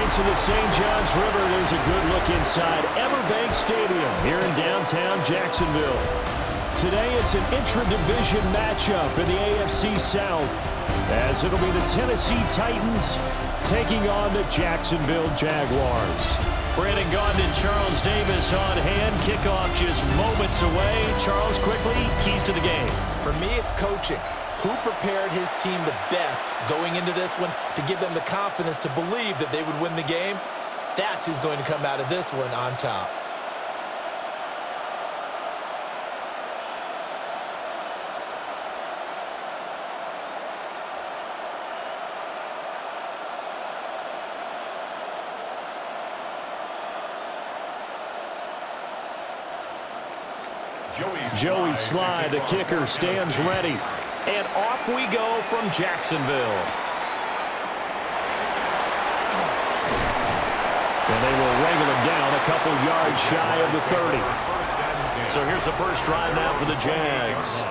banks of the St. Johns River, there's a good look inside EverBank Stadium here in downtown Jacksonville. Today it's an intra-division matchup in the AFC South, as it'll be the Tennessee Titans taking on the Jacksonville Jaguars. Brandon Gaudin and Charles Davis on hand. Kickoff just moments away. Charles, quickly, keys to the game. For me, it's coaching. Who prepared his team the best going into this one to give them the confidence to believe that they would win the game? That's who's going to come out of this one on top. Joey Slye, the kicker, stands ready. And off we go from Jacksonville. And they will wrangle him down a couple yards shy of the 30. So here's the first drive now for the Jags.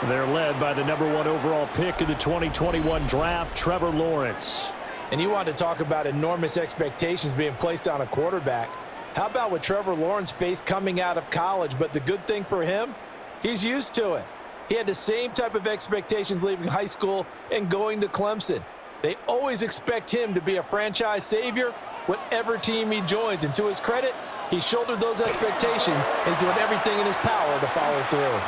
They're led by the #1 overall pick in the 2021 draft, Trevor Lawrence. And you want to talk about enormous expectations being placed on a quarterback. How about what Trevor Lawrence faced coming out of college? But the good thing for him, he's used to it. He had the same type of expectations leaving high school and going to Clemson. They always expect him to be a franchise savior, whatever team he joins. And to his credit, he shouldered those expectations and is doing everything in his power to follow through.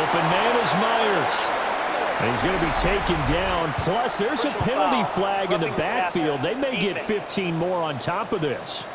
Open man is Myers. And he's going to be taken down. Plus, there's a penalty flag in the backfield. They may get 15 more on top of this.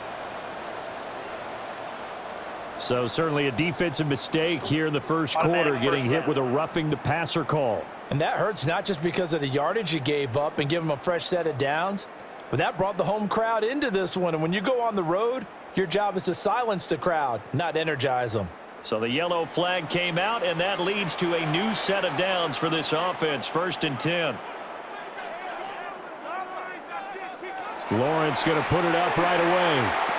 So certainly a defensive mistake here in the first quarter, getting hit with a roughing the passer call. And that hurts not just because of the yardage he gave up and give him a fresh set of downs, but that brought the home crowd into this one. And when you go on the road, your job is to silence the crowd, not energize them. So the yellow flag came out, and that leads to a new set of downs for this offense. 1st and 10. Lawrence going to put it up right away.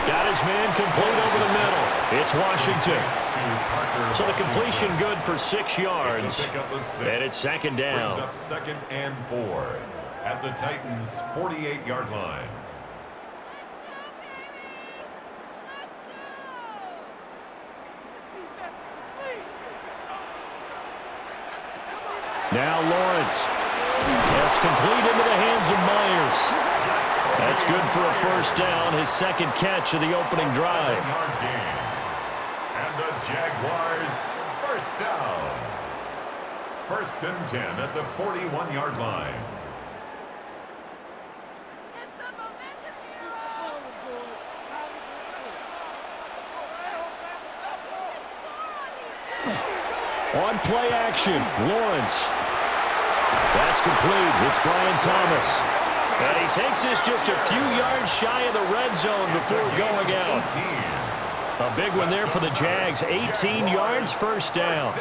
Got his man complete over the middle. It's Washington. So the completion good for 6 yards. And it's 2nd down. Brings up 2nd and 4 at the Titans' 48-yard line. Now Lawrence. That's complete into the hands of Myers. That's good for a 1st down, his 2nd catch of the opening drive. And the Jaguars, 1st down. 1st and 10 at the 41-yard line. On play action, Lawrence. That's complete. It's Brian Thomas. And he takes this just a few yards shy of the red zone before going out. A big one there for the Jags. 18 yards, 1st down.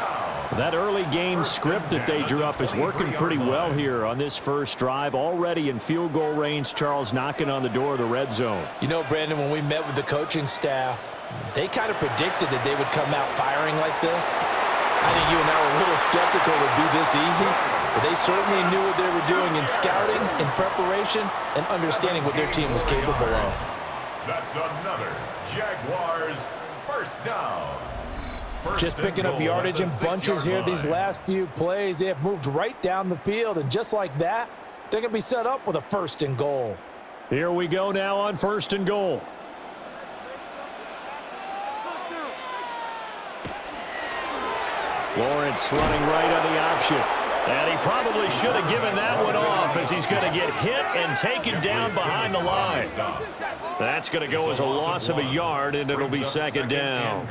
That early game script that they drew up is working pretty well here on this first drive. Already in field goal range, Charles knocking on the door of the red zone. You know, Brandon, when we met with the coaching staff, they kind of predicted that they would come out firing like this. I think you and I were a little skeptical it would be this easy, but they certainly knew what they were doing in scouting, in preparation, and understanding what their team was capable of. That's another Jaguars 1st down. Just picking up yardage in bunches here these last few plays. They have moved right down the field, and just like that, they're going to be set up with a 1st and goal. Here we go now on 1st and goal. Lawrence running right on the option. And he probably should have given that one off, as he's going to get hit and taken down behind the line. That's going to go as a loss of a yard, and it'll be 2nd down.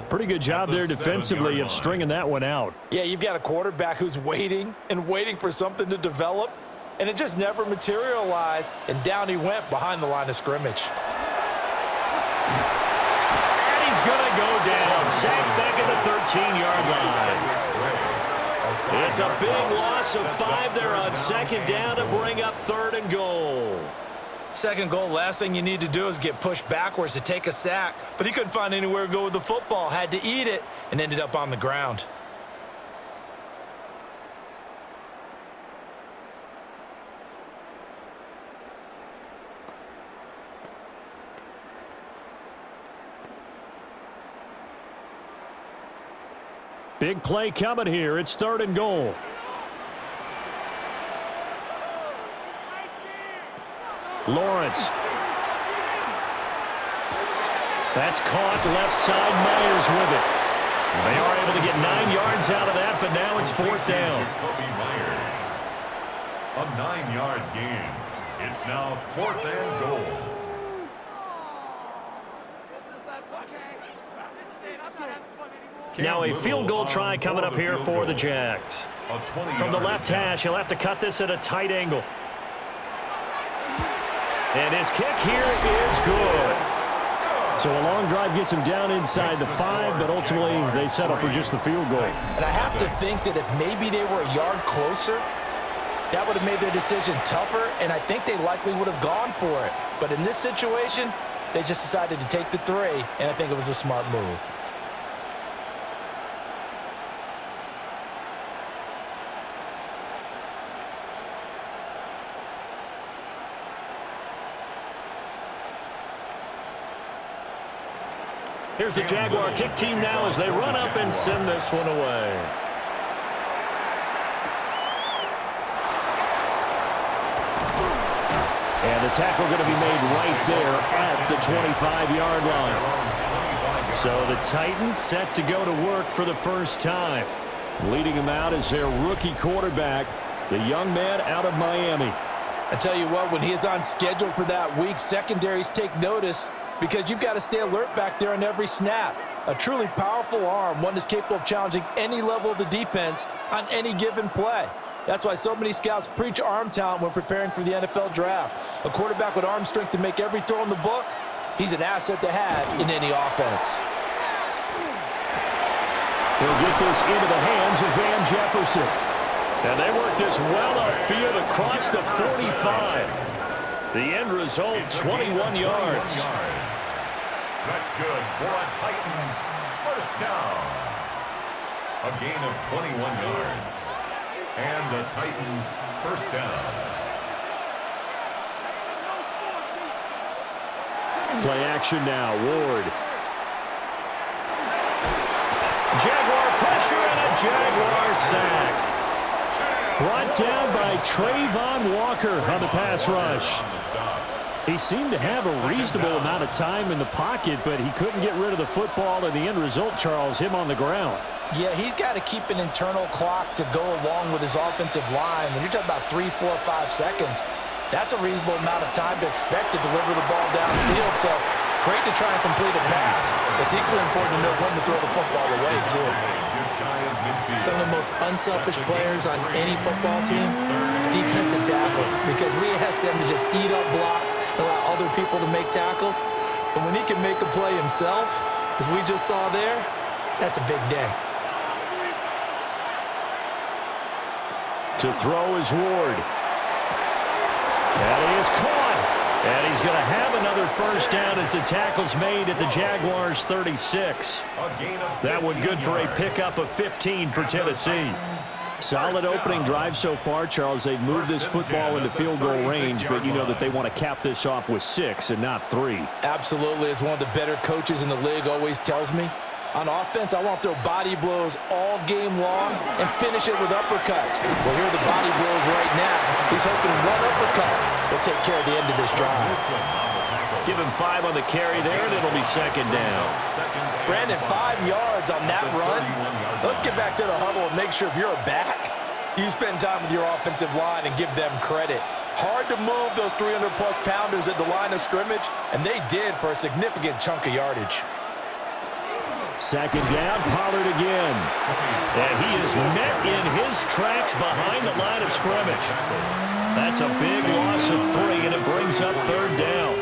Pretty good job there defensively of stringing that one out. Yeah, you've got a quarterback who's waiting and waiting for something to develop, and it just never materialized, and down he went behind the line of scrimmage. He's going to go down, sacked back at the 13-yard line. It's a big loss of 5 there on 2nd down to bring up 3rd and goal. 2nd goal, last thing you need to do is get pushed backwards to take a sack, but he couldn't find anywhere to go with the football, had to eat it, and ended up on the ground. Big play coming here. It's 3rd and goal. Lawrence. That's caught left side. Myers with it. They are able to get 9 yards out of that, but now it's 4th down. A 9-yard gain. It's now 4th and goal. Now a field goal try coming up here for the Jags. From the left hash, he'll have to cut this at a tight angle. And his kick here is good. So a long drive gets him down inside the 5, but ultimately they settle for just the field goal. And I have to think that if maybe they were a yard closer, that would have made their decision tougher, and I think they likely would have gone for it. But in this situation, they just decided to take the 3, and I think it was a smart move. Here's the Jaguar kick team now as they run up and send this one away. And the tackle going to be made right there at the 25-yard line. So the Titans set to go to work for the first time. Leading him out is their rookie quarterback, the young man out of Miami. I tell you what, when he is on schedule for that week, secondaries take notice because you've got to stay alert back there on every snap. A truly powerful arm, one that's capable of challenging any level of the defense on any given play. That's why so many scouts preach arm talent when preparing for the NFL draft. A quarterback with arm strength to make every throw in the book, he's an asset to have in any offense. He'll get this into the hands of Van Jefferson. And they work this well upfield across the 45. The end result, 21 yards. That's good for a Titans first down. A gain of 21 yards. And the Titans first down. Play action now, Ward. Jaguar pressure and a Jaguar sack. Brought down by Trayvon Walker on the pass rush. He seemed to have a reasonable amount of time in the pocket, but he couldn't get rid of the football, and the end result, Charles, him on the ground. Yeah, he's got to keep an internal clock to go along with his offensive line. When you're talking about 3, 4, 5 seconds, that's a reasonable amount of time to expect to deliver the ball downfield. So great to try and complete a pass. It's equally important to know when to throw the football away, too. Some of the most unselfish players on any football team, defensive tackles, because we ask them to just eat up blocks and allow other people to make tackles. But when he can make a play himself, as we just saw there, that's a big day. To throw is Ward. And he is caught. And he's going to have another first down as the tackle's made at the Jaguars' 36. That one good for a pickup of 15 for Tennessee. Solid opening drive so far, Charles. They've moved this football into field goal range, but you know that they want to cap this off with 6 and not 3. Absolutely. As one of the better coaches in the league always tells me, on offense, I want to throw body blows all game long and finish it with uppercuts. Well, here are the body blows right now. He's hoping one uppercut will take care of the end of this drive. Give him 5 on the carry there, and it'll be second down. Brandon, 5 yards on that run. Let's get back to the huddle and make sure if you're a back, you spend time with your offensive line and give them credit. Hard to move those 300-plus pounders at the line of scrimmage, and they did for a significant chunk of yardage. Second down, Pollard again. And he is met in his tracks behind the line of scrimmage. That's a big loss of 3, and it brings up third down.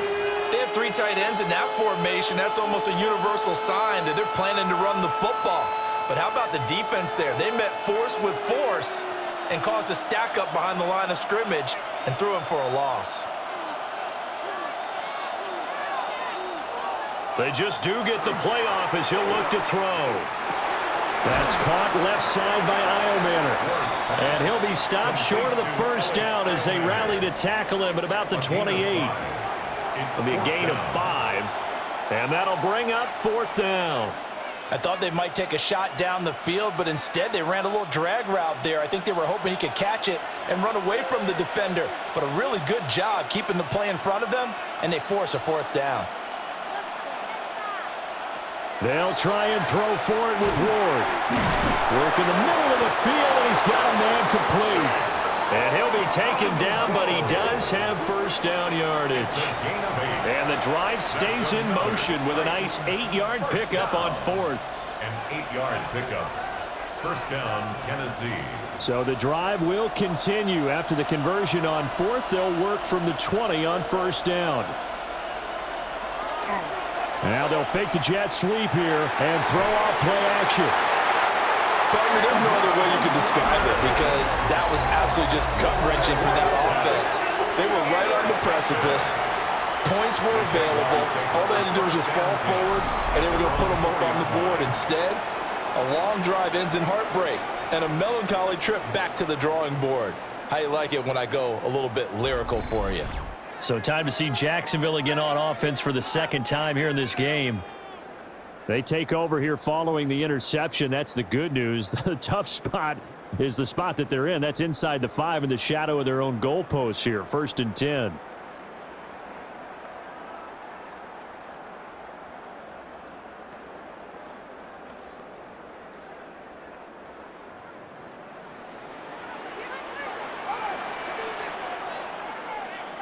They have 3 tight ends in that formation. That's almost a universal sign that they're planning to run the football. But how about the defense there? They met force with force and caused a stack up behind the line of scrimmage and threw him for a loss. They just do get the playoff as he'll look to throw. That's caught left side by Eilmanner. And he'll be stopped short of the first down as they rally to tackle him at about the 28. It'll be a gain of 5. And that'll bring up fourth down. I thought they might take a shot down the field, but instead they ran a little drag route there. I think they were hoping he could catch it and run away from the defender. But a really good job keeping the play in front of them, and they force a fourth down. They'll try and throw for it with Ward. Work in the middle of the field, and he's got a man complete. And he'll be taken down, but he does have first down yardage. And the drive stays in motion with a nice 8-yard pickup on fourth. An 8-yard pickup. First down, Tennessee. So the drive will continue. After the conversion on fourth, they'll work from the 20 on first down. Now they'll fake the jet sweep here and throw out play action. Partner, there's no other way you could describe it because that was absolutely just gut-wrenching for that offense. They were right on the precipice. Points were available. All they had to do was just fall forward, and they were going to put them up on the board. Instead, a long drive ends in heartbreak and a melancholy trip back to the drawing board. How you like it when I go a little bit lyrical for you? So time to see Jacksonville again on offense for the second time here in this game. They take over here following the interception. That's the good news. The tough spot is the spot that they're in. That's inside the 5 in the shadow of their own goalposts here. 1st and 10.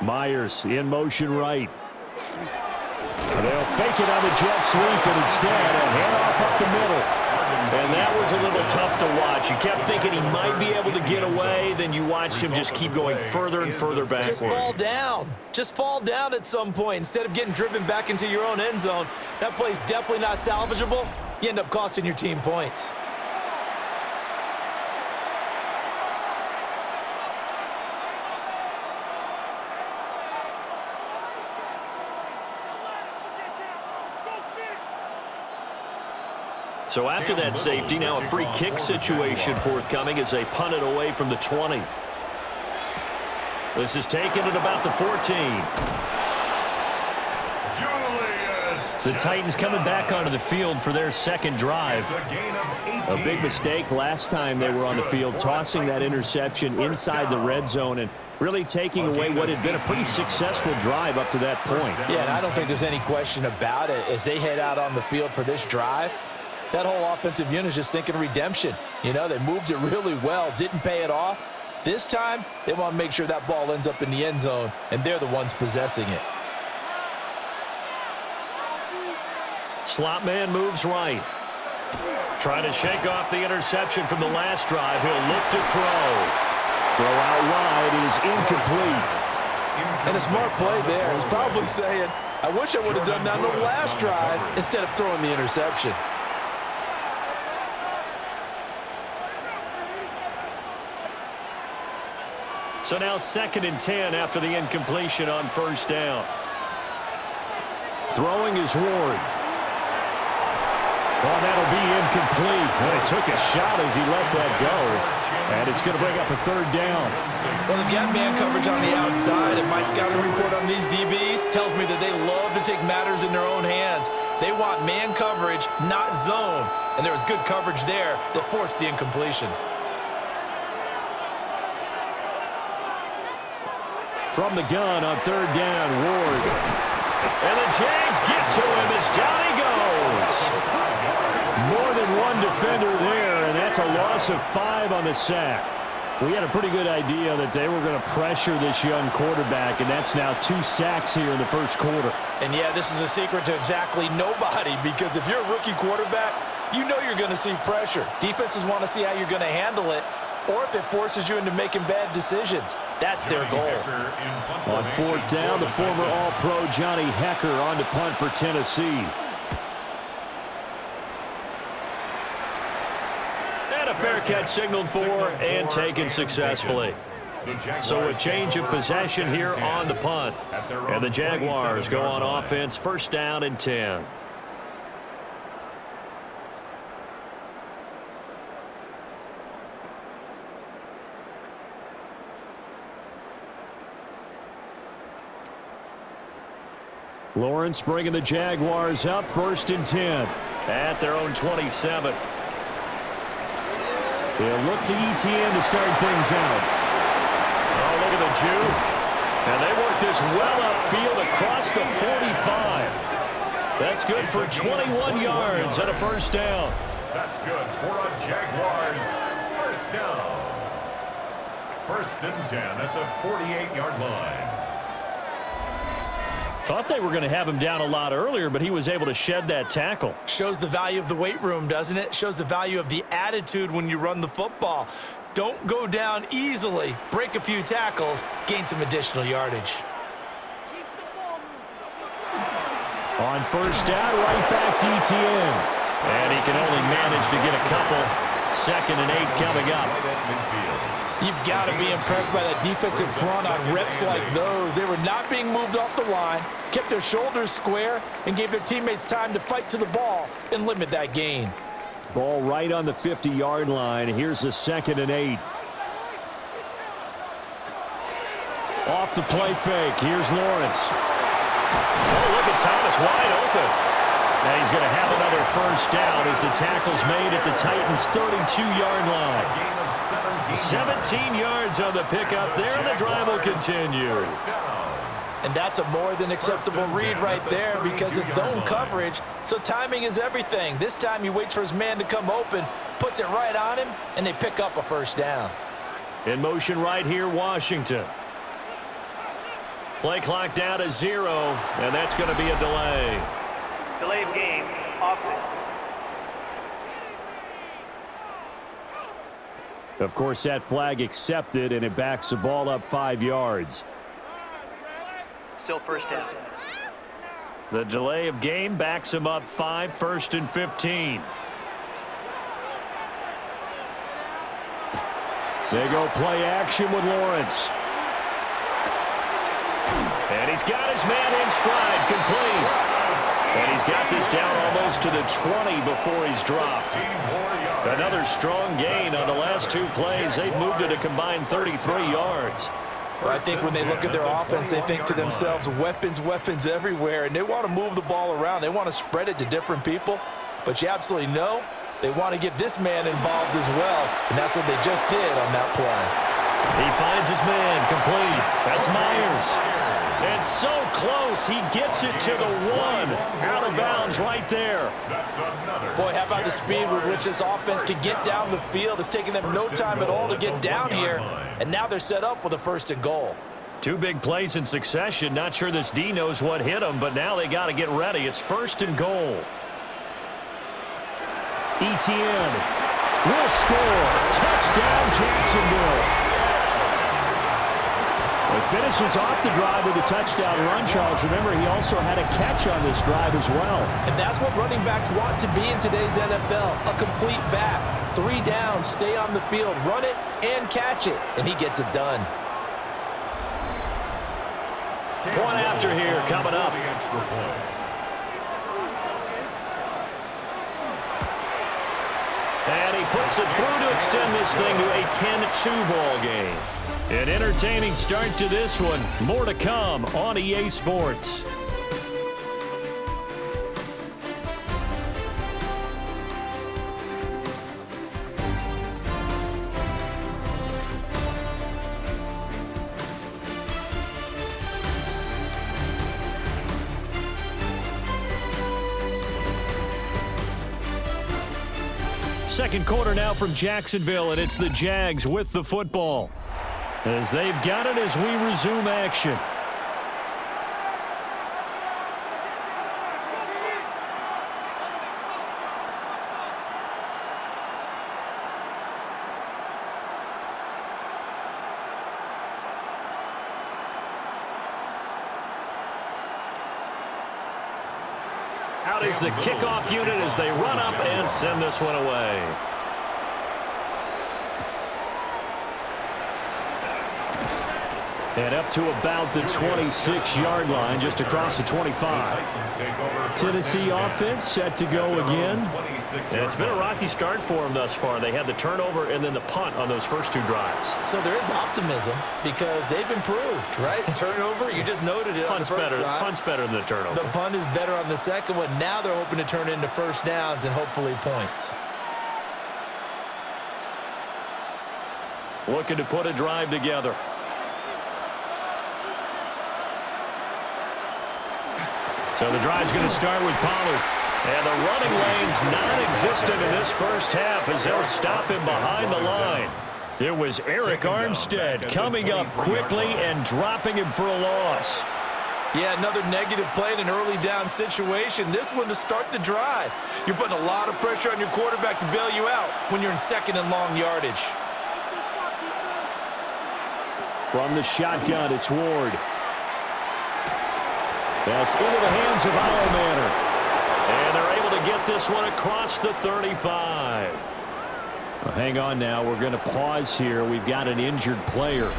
Myers in motion right. They'll fake it on the jet sweep, and instead a handoff up the middle. And that was a little tough to watch. You kept thinking he might be able to get away, then you watched him just keep going further and further backward. Just fall down. Just fall down at some point. Instead of getting driven back into your own end zone, that play's definitely not salvageable. You end up costing your team points. So after that safety, now a free kick situation forthcoming as they punt it away from the 20. This is taken at about the 14. The Titans coming back onto the field for their second drive. A big mistake last time they were on the field, tossing that interception inside the red zone and really taking away what had been a pretty successful drive up to that point. Yeah, and I don't think there's any question about it. As they head out on the field for this drive, that whole offensive unit is just thinking redemption. You know, they moved it really well, didn't pay it off. This time, they want to make sure that ball ends up in the end zone, and they're the ones possessing it. Slot man moves right. Trying to shake off the interception from the last drive. He'll look to throw. Throw out wide is incomplete. And a smart play there. He's probably saying, I wish I would have done that on the last drive instead of throwing the interception. So now 2nd and 10 after the incompletion on first down. Throwing is Ward. Oh, that'll be incomplete. Well, he took a shot as he let that go. And it's going to bring up a 3rd down. Well, they've got man coverage on the outside, and my scouting report on these DBs tells me that they love to take matters in their own hands. They want man coverage, not zone. And there was good coverage there that forced the incompletion. From the gun on 3rd down, Ward. And the Jags get to him as down he goes. More than one defender there, and that's a loss of 5 on the sack. We had a pretty good idea that they were going to pressure this young quarterback, and that's now 2 sacks here in the first quarter. And, yeah, this is a secret to exactly nobody because if you're a rookie quarterback, you know you're going to see pressure. Defenses want to see how you're going to handle it, or if it forces you into making bad decisions. That's their goal. On 4th down, the former All-Pro Johnny Hekker on to punt for Tennessee. And a fair catch signaled for and taken successfully. So a change of possession here on the punt. And the Jaguars go on offense, 1st down and 10. Lawrence bringing the Jaguars up, 1st and 10. at their own 27. They'll look to ETN to start things out. Oh, look at the juke. And they work this well upfield across the 45. That's good for 21 yards and a first down. That's good for a Jaguars first down. 1st and 10 at the 48-yard line. Thought they were going to have him down a lot earlier, but he was able to shed that tackle. Shows the value of the weight room, doesn't it? Shows the value of the attitude when you run the football. Don't go down easily. Break a few tackles, gain some additional yardage. On first down, right back to ETN. And he can only manage to get a couple. 2nd and 8 coming up. You've got to be impressed by that defensive front on reps like those. They were not being moved off the line, kept their shoulders square, and gave their teammates time to fight to the ball and limit that gain. Ball right on the 50-yard line. Here's a 2nd and 8. Off the play fake. Here's Lawrence. Oh, look at Thomas wide open. Now he's going to have another first down as the tackle's made at the Titans' 32-yard line. 17 yards on the pickup there, and the drive will continue. And that's a more than acceptable read right there because it's zone coverage, so timing is everything. This time he waits for his man to come open, puts it right on him, and they pick up a first down. In motion right here, Washington. Play clock down to 0, and that's going to be a delay. Delay of game, offense. Of course, that flag accepted, and it backs the ball up 5 yards. Still first down. The delay of game backs him up 5, 1st and 15. They go play action with Lawrence. And he's got his man in stride, complete. And he's got this down almost to the 20 before he's dropped. Another strong gain on the last 2 plays. They've moved it a combined 33 yards. Well, I think when they look at their offense, they think to themselves, weapons, weapons everywhere, and they want to move the ball around. They want to spread it to different people, but you absolutely know they want to get this man involved as well, and that's what they just did on that play. He finds his man, complete. That's Myers. And so close, he gets it to the 1. Out of bounds right there. Boy, how about the speed with which this offense can get down the field? It's taken them no time at all to get down here, and now they're set up with a 1st and goal. 2 big plays in succession. Not sure this D knows what hit them, but now they got to get ready. It's 1st and goal. ETN will score. Touchdown, Jacksonville. He finishes off the drive with a touchdown run, Charles. Remember, he also had a catch on this drive as well. And that's what running backs want to be in today's NFL, a complete back. 3 downs, stay on the field, run it, and catch it. And he gets it done. Point after here coming up. And he puts it through to extend this thing to a 10-2 ball game. An entertaining start to this one. More to come on EA Sports. Second quarter now from Jacksonville, and it's the Jags with the football, as they've got it as we resume action. Out is the kickoff unit as they run up and send this one away. And up to about the 26-yard line, just across the 25. Tennessee offense set to go again. And it's been a rocky start for them thus far. They had the turnover and then the punt on those first 2 drives. So there is optimism because they've improved, right? Turnover, you just noted it on the first drive. Punt's better than the turnover. The punt is better on the second one. Now they're hoping to turn into first downs and hopefully points. Looking to put a drive together. So the drive's going to start with Pollard. And the running lane's non-existent in this first half as they'll stop him behind the line. It was Eric Armstead coming up quickly and dropping him for a loss. Yeah, another negative play in an early down situation. This one to start the drive. You're putting a lot of pressure on your quarterback to bail you out when you're in second and long yardage. From the shotgun, it's Ward. That's into the hands of Manor. And they're able to get this one across the 35. Well, hang on now. We're going to pause here. We've got an injured player.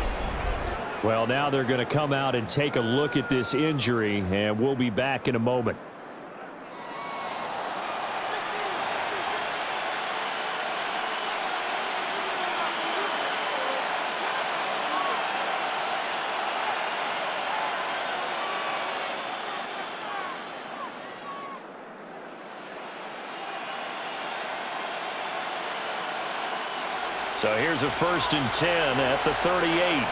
Well, now they're going to come out and take a look at this injury, and we'll be back in a moment. So here's a 1st and 10 at the 38.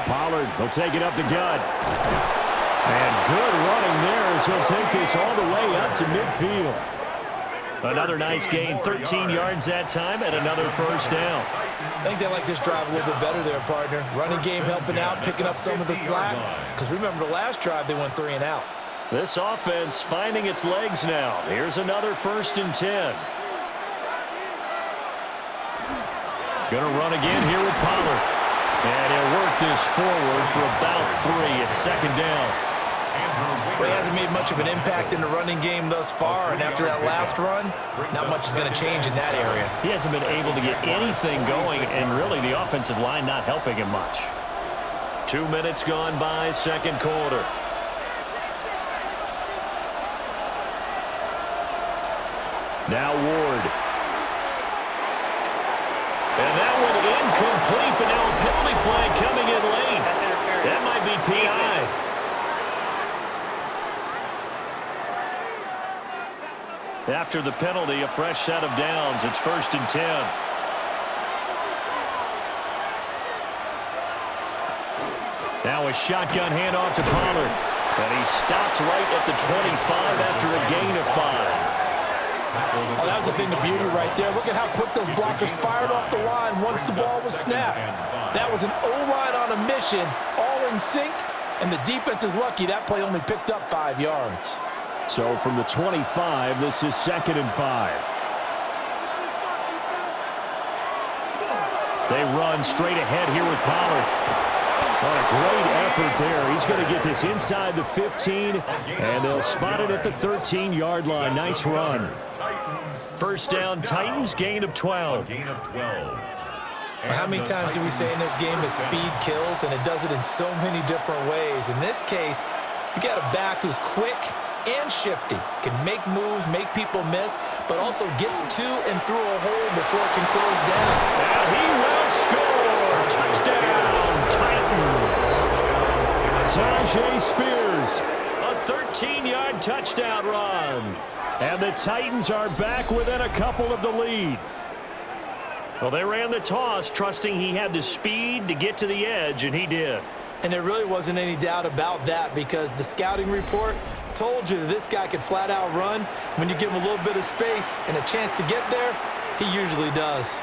Pollard will take it up the gut. And good running there as he'll take this all the way up to midfield. Another nice gain, 13 yards that time, and another first down. I think they like this drive a little bit better there, partner. Running game helping out, picking up some of the slack. Because remember the last drive, they went 3 and out. This offense finding its legs now. Here's another 1st and 10. Gonna run again here with Pollard. And he'll work this forward for about 3 at 2nd down. Well, he hasn't made much of an impact in the running game thus far, and after that last run, not much is going to change in that area. He hasn't been able to get anything going, and really the offensive line not helping him much. 2 minutes gone by, 2nd quarter. Now Ward. And that one incomplete, but now a penalty flag coming in late. That might be PI. After the penalty, a fresh set of downs. It's 1st and 10. Now a shotgun handoff to Pollard. And he stopped right at the 25 after a gain of 5. Oh, that was a thing of beauty right there. Look at how quick those blockers fired off the line once the ball was snapped. That was an O-line on a mission, all in sync, and the defense is lucky that play only picked up 5 yards. So from the 25, this is 2nd and 5. They run straight ahead here with Pollard. What a great effort there. He's going to get this inside the 15, and they'll spot it at the 13-yard line. Nice run. First down, Titans, gain of 12. How many times do we say in this game that speed kills, and it does it in so many different ways? In this case, you got a back who's quick and shifty, can make moves, make people miss, but also gets to and through a hole before it can close down. And he will score. Touchdown, Titans. Tajay Spears, a 13-yard touchdown run. And the Titans are back within a couple of the lead. Well, they ran the toss, trusting he had the speed to get to the edge, and he did. And there really wasn't any doubt about that because the scouting report told you that this guy could flat out run. When you give him a little bit of space and a chance to get there, he usually does.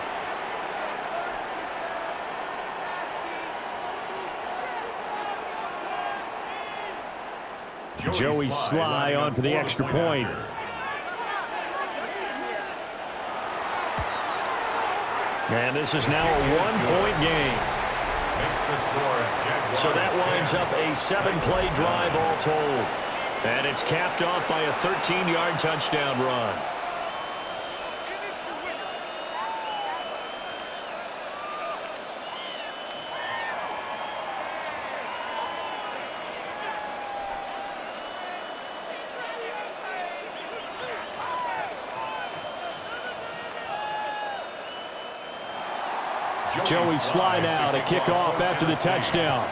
Joey Sly on for the extra point. And this is now a one-point game. So that winds up a 7-play drive all told. And it's capped off by a 13-yard touchdown run. Joey Sly now to kick off after the touchdown.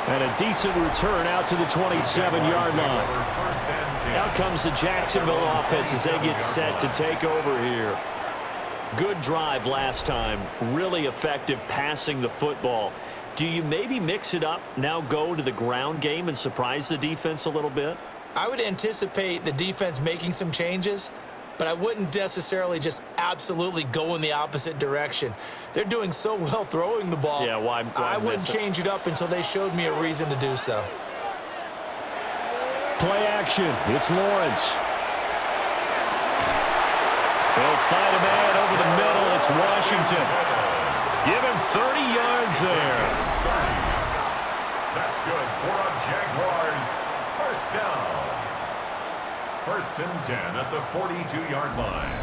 And a decent return out to the 27-yard line. Out comes the Jacksonville offense as they get set to take over here. Good drive last time. Really effective passing the football. Do you maybe mix it up, now go to the ground game and surprise the defense a little bit? I would anticipate the defense making some changes, but I wouldn't necessarily just absolutely go in the opposite direction. They're doing so well throwing the ball. Yeah, why I wouldn't change it up until they showed me a reason to do so. Play action. It's Lawrence. They'll find a man over the middle. It's Washington. Give him 30 yards there. That's good for a Jaguars first down. 1st and 10 at the 42-yard line.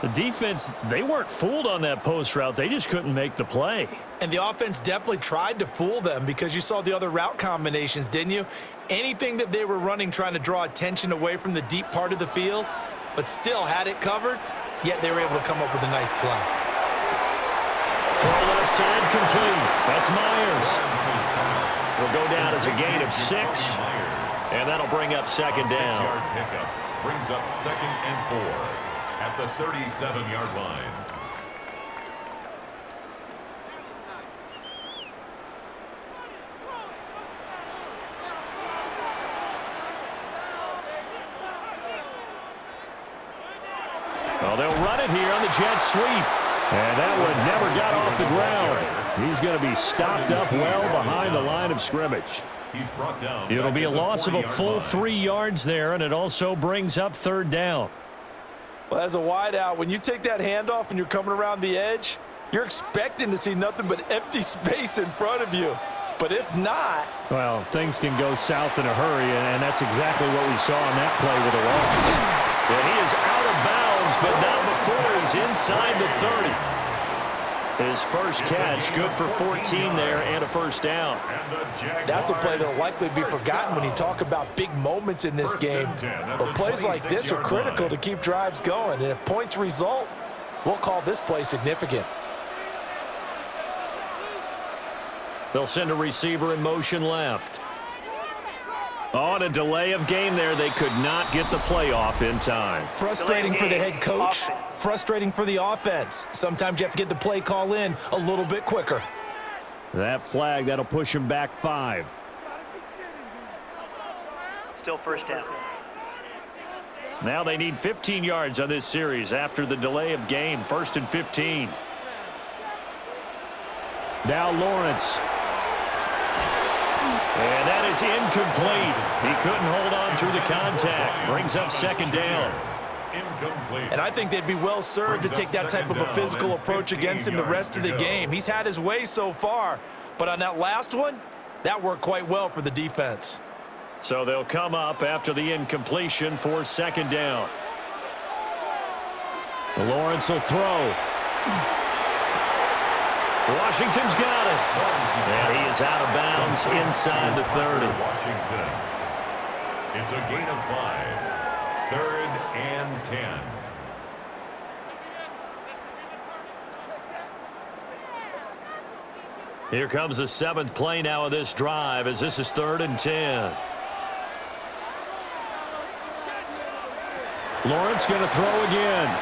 The defense, they weren't fooled on that post route. They just couldn't make the play. And the offense definitely tried to fool them because you saw the other route combinations, didn't you? Anything that they were running trying to draw attention away from the deep part of the field, but still had it covered, yet they were able to come up with a nice play. Throw left side complete. That's Myers. Will go down as a gain of 6, and that'll bring up second down. 6-yard pickup brings up 2nd and 4 at the 37-yard line. Well, they'll run it here on the jet sweep. And that one never got off the ground. He's going to be stopped up well behind the line of scrimmage. He's brought down. It'll be a loss of a full 3 yards there, and it also brings up 3rd down. Well, as a wideout, when you take that handoff and you're coming around the edge, you're expecting to see nothing but empty space in front of you. But if not... Well, things can go south in a hurry, and that's exactly what we saw on that play with a loss. And he is out of bounds, but not before he's inside the 30. His first catch, good for 14 there and a first down. That's a play that will likely be forgotten when you talk about big moments in this game. But plays like this are critical to keep drives going. And if points result, we'll call this play significant. They'll send a receiver in motion left. On a delay of game there, they could not get the play off in time. Frustrating for the head coach, frustrating for the offense. Sometimes you have to get the play call in a little bit quicker. That flag, that'll push him back 5. Still first down. Now they need 15 yards on this series after the delay of game. 1st and 15. Now Lawrence. And that is incomplete. He couldn't hold on through the contact. Brings up 2nd down. Incomplete. And I think they'd be well served to take that type of a physical approach against him the rest of the game. He's had his way so far, but on that last one, that worked quite well for the defense. So they'll come up after the incompletion for 2nd down. Lawrence will throw. Washington's got it. And he is out of bounds inside the 30. Washington. It's a gain of 5. 3rd and 10. Here comes the 7th play now of this drive as this is 3rd and 10. Lawrence going to throw again.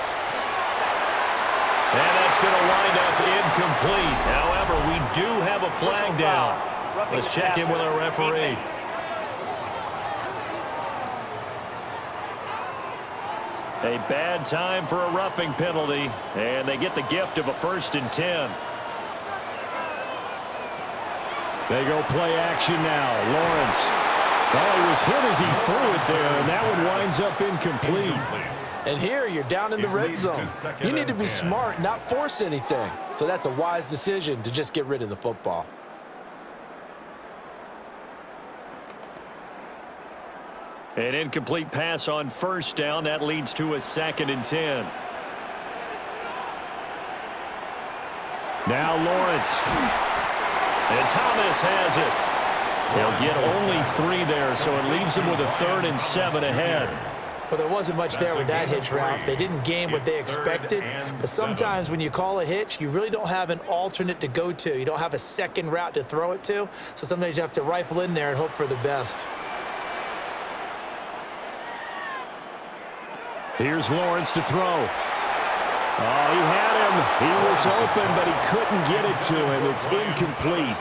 And that's going to wind up incomplete. However, we do have a flag down. Let's check in with our referee. A bad time for a roughing penalty, and they get the gift of a 1st and 10. They go play action now. Lawrence. Oh, he was hit as he threw it there, and that one winds up incomplete. And here you're down in the red zone. You need to be smart, not force anything. So that's a wise decision to just get rid of the football. An incomplete pass on 1st down. That leads to a 2nd and 10. Now Lawrence. And Thomas has it. They'll get only 3 there, so it leaves him with a 3rd and 7 ahead. Well, there wasn't much there with that hitch route. They didn't gain what they expected. But sometimes when you call a hitch, you really don't have an alternate to go to. You don't have a second route to throw it to. So sometimes you have to rifle in there and hope for the best. Here's Lawrence to throw. Oh, he had him. He was open, but he couldn't get it to him. It's incomplete.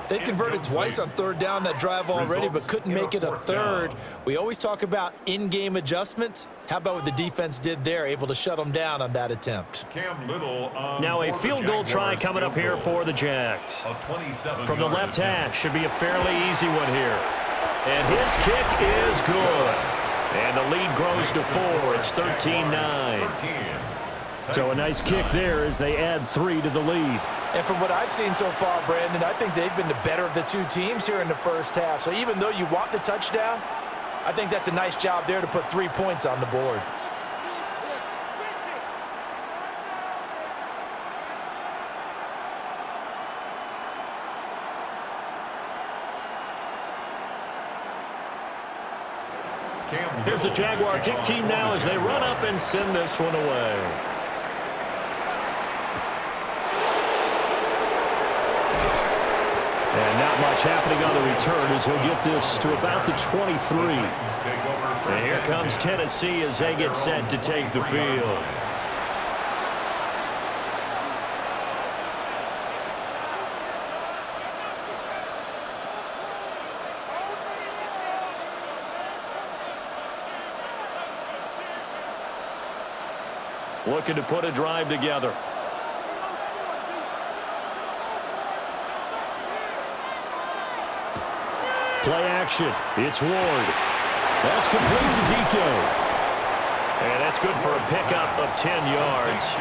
They converted twice on third down that drive already, but couldn't make it a third. We always talk about in-game adjustments. How about what the defense did there, able to shut them down on that attempt? Now a field goal try coming up here for the Jags. From the left hash, should be a fairly easy one here. And his kick is good. And the lead grows to 4. It's 13-9. So a nice kick there as they add 3 to the lead. And from what I've seen so far, Brandon, I think they've been the better of the two teams here in the first half. So even though you want the touchdown, I think that's a nice job there to put 3 points on the board. Here's the Jaguar kick team now as they run up and send this one away. And not much happening on the return as he'll get this to about the 23. And here comes Tennessee as they get set to take the field. Looking to put a drive together. Play action. It's Ward. That's complete to DK. And that's good for a pickup of 10 yards.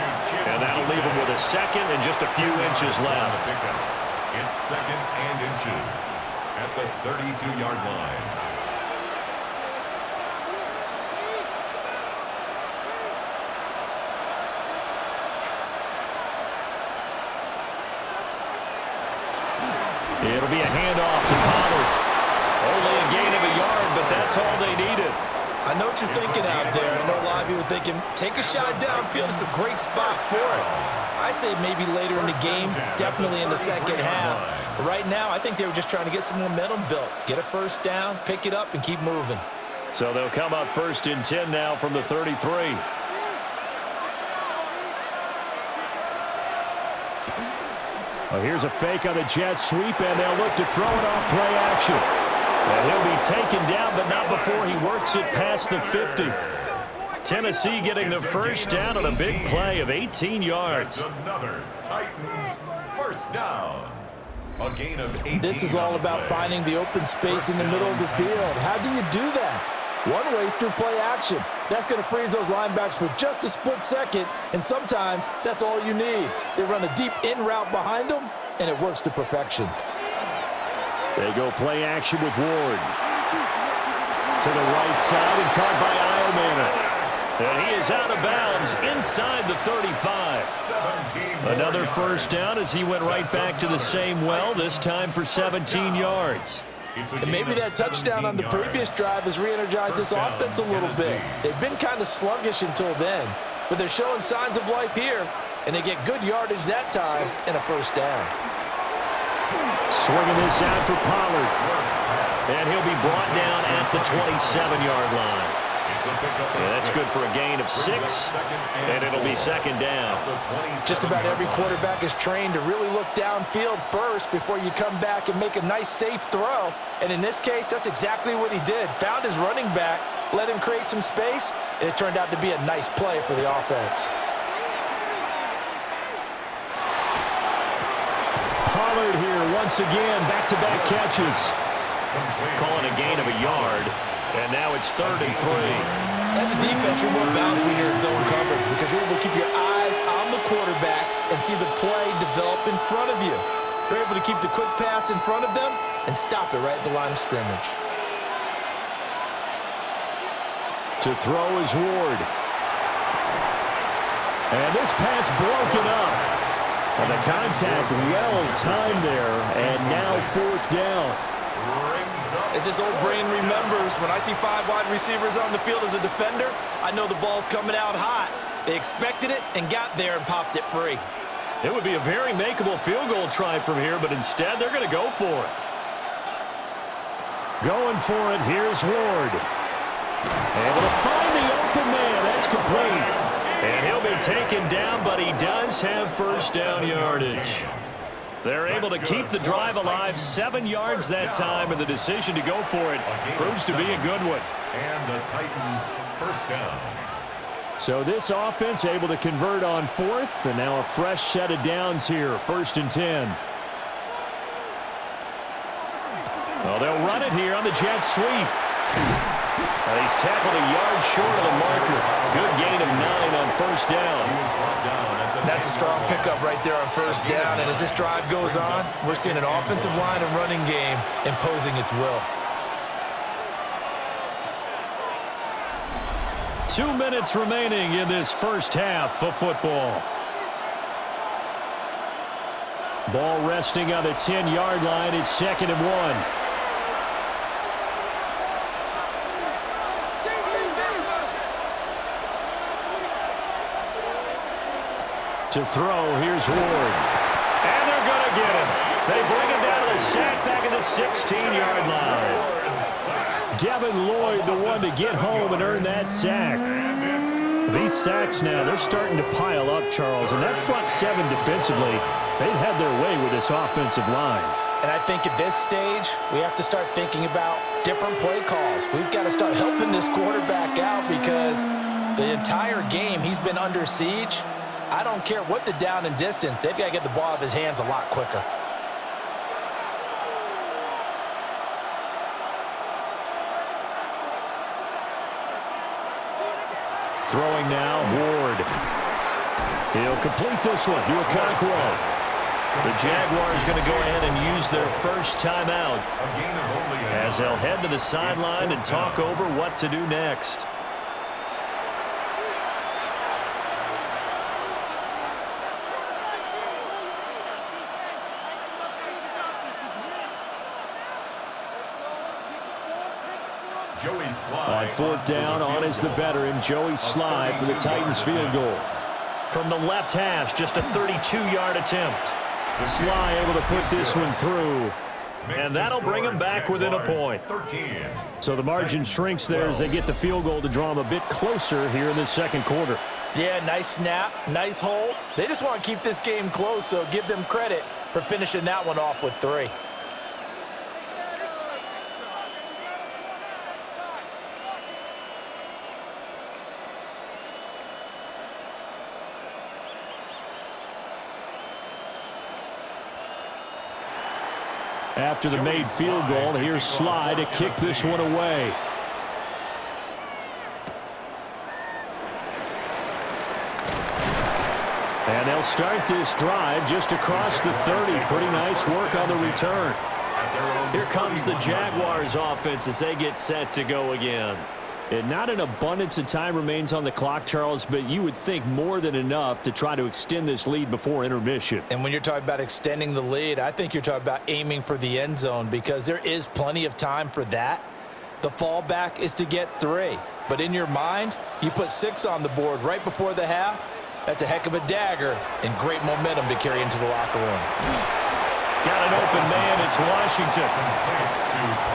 And that'll leave him with a second and just a few inches left. It's second and inches at the 32-yard line. It'll be a handoff to Pollard. Only a gain of a yard, but that's all they needed. I know what you're thinking out there. I know a lot of you are thinking, take a shot downfield. It's a great spot for it. I'd say maybe later in the game, definitely in the second half. But right now, I think they were just trying to get some momentum built. Get a first down, pick it up, and keep moving. So they'll come up 1st and 10 now from the 33. Well, here's a fake on the jet sweep, and they'll look to throw it off play action. And he'll be taken down, but not before he works it past the 50. Tennessee getting the first down on a big play of 18 yards. That's another Titans first down. A gain of 18. This is all about finding the open space in the middle of the field. How do you do that? One way is through play action. That's going to freeze those linebackers for just a split second, and sometimes that's all you need. They run a deep in route behind them, and it works to perfection. They go play action with Ward. To the right side and caught by Eilman. And he is out of bounds inside the 35. Another first down as he went right back to the same well, this time for 17 yards. And maybe that touchdown on the previous drive has re-energized this offense a little bit. They've been kind of sluggish until then, but they're showing signs of life here, and they get good yardage that time and a first down. Swinging this out for Pollard. And he'll be brought down at the 27-yard line. Yeah, that's good for a gain of 6, and it'll be second down. Just about every quarterback is trained to really look downfield first before you come back and make a nice, safe throw. And in this case, that's exactly what he did. Found his running back, let him create some space, and it turned out to be a nice play for the offense. Pollard here once again, back-to-back catches. Calling a gain of a yard. And now it's 3rd and 3. As a defense, you're more balanced when you're in zone coverage because you're able to keep your eyes on the quarterback and see the play develop in front of you. They're able to keep the quick pass in front of them and stop it right at the line of scrimmage. To throw is Ward. And this pass broken up. And the contact well timed there. And now 4th down. As this old brain remembers, when I see 5 wide receivers on the field as a defender, I know the ball's coming out hot. They expected it and got there and popped it free. It would be a very makeable field goal try from here, but instead they're going to go for it. Going for it, here's Ward. Able to find the open man. That's complete. And he'll be taken down, but he does have first down yardage. They're able to keep the drive alive, 7 yards that time, and the decision to go for it proves to be a good one. And the Titans first down. So this offense able to convert on 4th, and now a fresh set of downs here, 1st and 10. Well, they'll run it here on the jet sweep. He's tackled a yard short of the marker. Good gain of 9 on first down. That's a strong pickup right there on first down. And as this drive goes on, we're seeing an offensive line and running game imposing its will. 2 minutes remaining in this first half of football. Ball resting on the 10-yard line. It's 2nd and 1. To throw, here's Ward. And they're going to get him. They bring him down to the sack back at the 16-yard line. Devin Lloyd, the one to get home and earn that sack. These sacks now, they're starting to pile up, Charles. And that front 7 defensively, they've had their way with this offensive line. And I think at this stage, we have to start thinking about different play calls. We've got to start helping this quarterback out because the entire game he's been under siege. I don't care what the down and distance. They've got to get the ball out of his hands a lot quicker. Throwing now, Ward. He'll complete this one to Okonkwo. The Jaguars going to go ahead and use their first timeout as they'll head to the sideline and talk over what to do next. On 4th down, on is the veteran, Joey Sly for the Titans field goal. From the left hash, just a 32-yard attempt. Sly able to put this one through. And that'll bring him back within a point. So the margin shrinks there as they get the field goal to draw them a bit closer here in the second quarter. Yeah, nice snap, nice hold. They just want to keep this game close, so give them credit for finishing that one off with 3. After the made field goal, here's Sly to kick this one away. And they'll start this drive just across the 30. Pretty nice work on the return. Here comes the Jaguars offense as they get set to go again. And not an abundance of time remains on the clock, Charles, but you would think more than enough to try to extend this lead before intermission. And when you're talking about extending the lead, I think you're talking about aiming for the end zone because there is plenty of time for that. The fallback is to get 3. But in your mind, you put 6 on the board right before the half. That's a heck of a dagger and great momentum to carry into the locker room. Got an open man. It's Washington.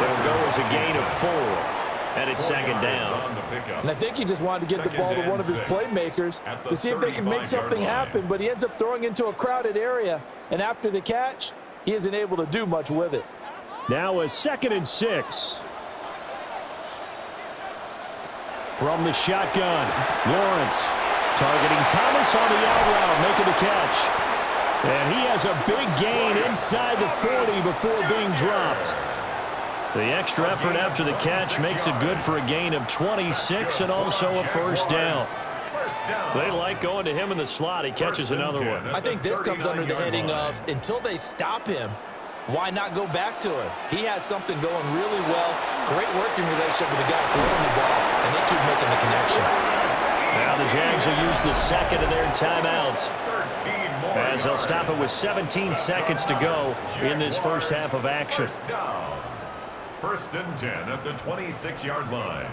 It'll go as a gain of 4. And it's 2nd down. And I think he just wanted to get the ball to one of his playmakers to see if they can make something happen, but he ends up throwing into a crowded area. And after the catch, he isn't able to do much with it. Now a 2nd and 6. From the shotgun, Lawrence targeting Thomas on the out route, making the catch. And he has a big gain inside the 40 before being dropped. The extra effort after the catch makes it good for a gain of 26 and also a first down. They like going to him in the slot. He catches another one. I think this comes under the heading of until they stop him, why not go back to him? He has something going really well. Great working relationship with the guy throwing the ball, and they keep making the connection. Now the Jags will use the second of their timeouts as they'll stop it with 17 seconds to go in this first half of action. First and 10 at the 26-yard line.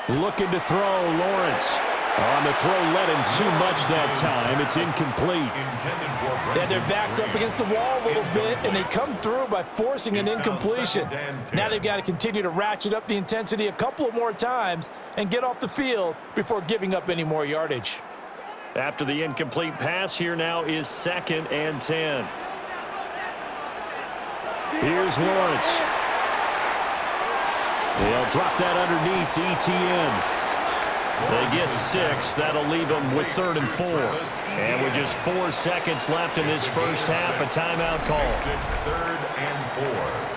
Looking to throw, Lawrence. On the throw, let him too much that time. It's incomplete. Yeah, their back's up against the wall a little bit, and they come through by forcing an incompletion. Now they've got to continue to ratchet up the intensity a couple of more times and get off the field before giving up any more yardage. After the incomplete pass, here now is 2nd and 10. Here's Lawrence. They'll drop that underneath to ETN. They get 6. That'll leave them with 3rd and 4. And with just 4 seconds left in this first half, a timeout call. 3rd and 4.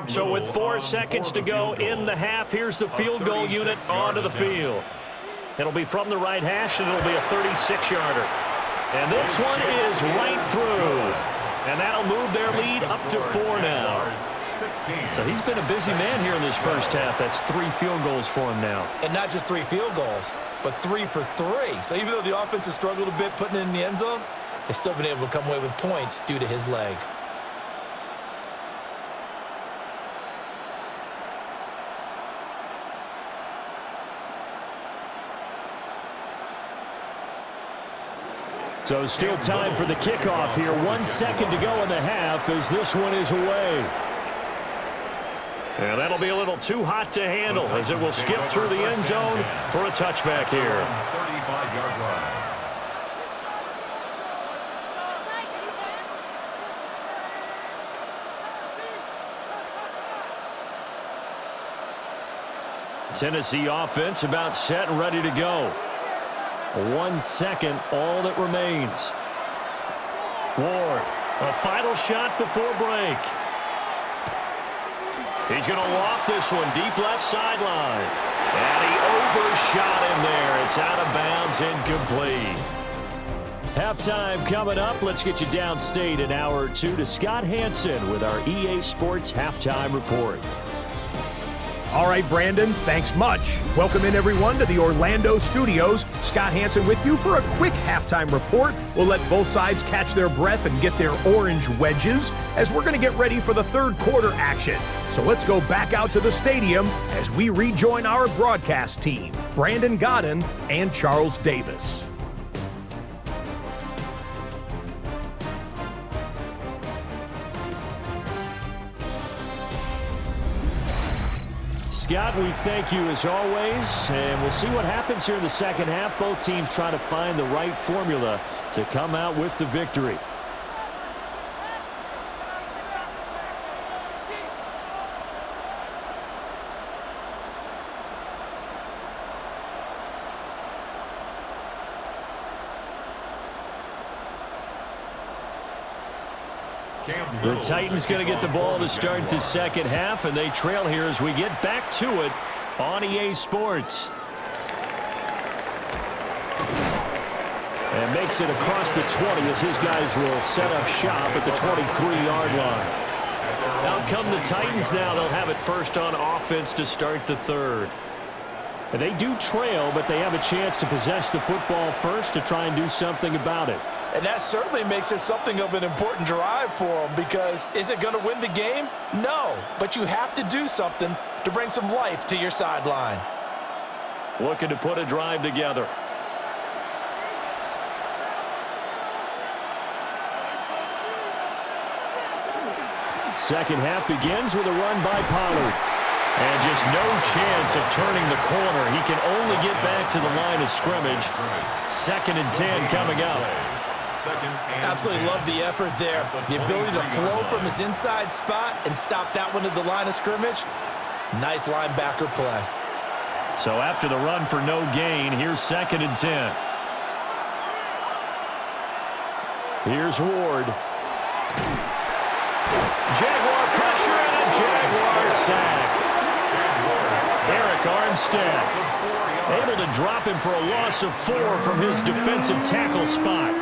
So with 4 seconds to go in the half, here's the field goal unit onto the field. It'll be from the right hash, and it'll be a 36-yarder. And this one is right through. And that'll move their lead up to 4 now. So he's been a busy man here in this first half. That's 3 field goals for him now. And not just 3 field goals, but 3 for 3. So even though the offense has struggled a bit putting it in the end zone, they've still been able to come away with points due to his leg. So still time for the kickoff here. 1 second to go in the half as this one is away. And that'll be a little too hot to handle as it will skip through the end zone for a touchback here. 35-yard line. Tennessee offense about set and ready to go. 1 second, all that remains. Ward, a final shot before break. He's going to loft this one deep left sideline. And he overshot him there. It's out of bounds, incomplete. Halftime coming up. Let's get you downstate an hour or two to Scott Hansen with our EA Sports Halftime Report. All right, Brandon, thanks much. Welcome in, everyone, to the Orlando studios. Scott Hansen with you for a quick halftime report. We'll let both sides catch their breath and get their orange wedges as we're going to get ready for the third quarter action. So let's go back out to the stadium as we rejoin our broadcast team, Brandon Godden and Charles Davis. Scott, we thank you as always, and we'll see what happens here in the second half. Both teams trying to find the right formula to come out with the victory. The Titans going to get the ball to start the second half, and they trail here as we get back to it on EA Sports. And makes it across the 20 as his guys will set up shop at the 23-yard line. Out come the Titans now. They'll have it first on offense to start the third. And they do trail, but they have a chance to possess the football first to try and do something about it. And that certainly makes it something of an important drive for them, because is it going to win the game? No, but you have to do something to bring some life to your sideline. Looking to put a drive together. Second half begins with a run by Pollard. And just no chance of turning the corner. He can only get back to the line of scrimmage. 2nd and 10 coming up. Absolutely love the effort there. The ability to flow from his inside spot and stop that one at the line of scrimmage. Nice linebacker play. So after the run for no gain, here's 2nd and 10. Here's Ward. Jaguar pressure. pressure and a Jaguar sack. Eric Armstead able to drop him for a loss of 4 from his defensive tackle spot.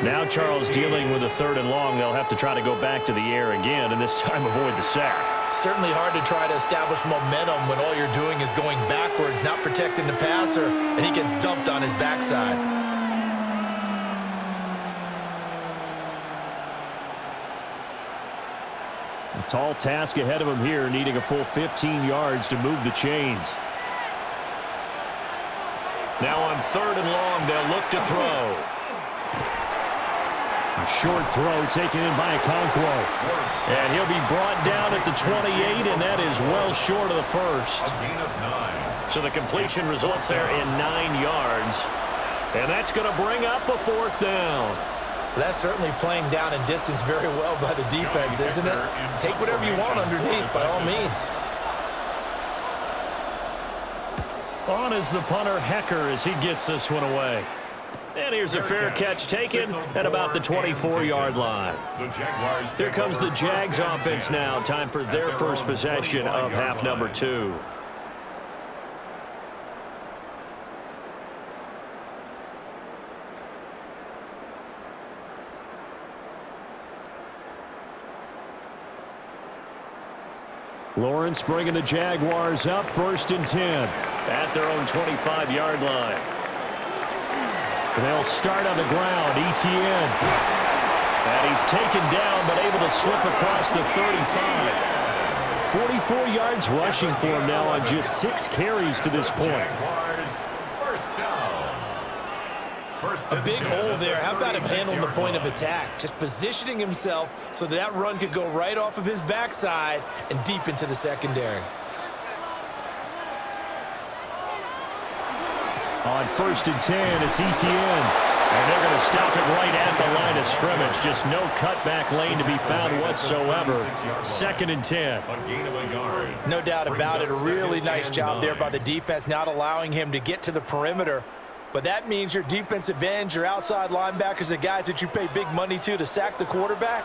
Now Charles dealing with a 3rd and long. They'll have to try to go back to the air again, and this time avoid the sack. Certainly hard to try to establish momentum when all you're doing is going backwards, not protecting the passer, and he gets dumped on his backside. A tall task ahead of him here, needing a full 15 yards to move the chains. Now on 3rd and long, they'll look to throw. A short throw taken in by Okonkwo. And he'll be brought down at the 28, and that is well short of the first. So the completion results there in 9 yards. And that's going to bring up a 4th down. That's certainly playing down in distance very well by the defense, isn't it? Take whatever you want underneath, by all means. On is the punter, Hecker, as he gets this one away. And here's a fair catch taken at about the 24-yard line. Here comes the Jags offense now. Time for their first possession of half number 2. Lawrence bringing the Jaguars up 1st and 10 at their own 25-yard line. And they'll start on the ground. Etienne. And he's taken down, but able to slip across the 35. 44 yards rushing for him now on just 6 carries to this point. A big hole there. How about him handling the point of attack? Just positioning himself so that run could go right off of his backside and deep into the secondary. On 1st and 10, it's Etienne. And they're going to stop it right at the line of scrimmage. Just no cutback lane to be found whatsoever. 2nd and 10. No doubt about it. A really nice job there by the defense, not allowing him to get to the perimeter. But that means your defensive ends, your outside linebackers, the guys that you pay big money to sack the quarterback,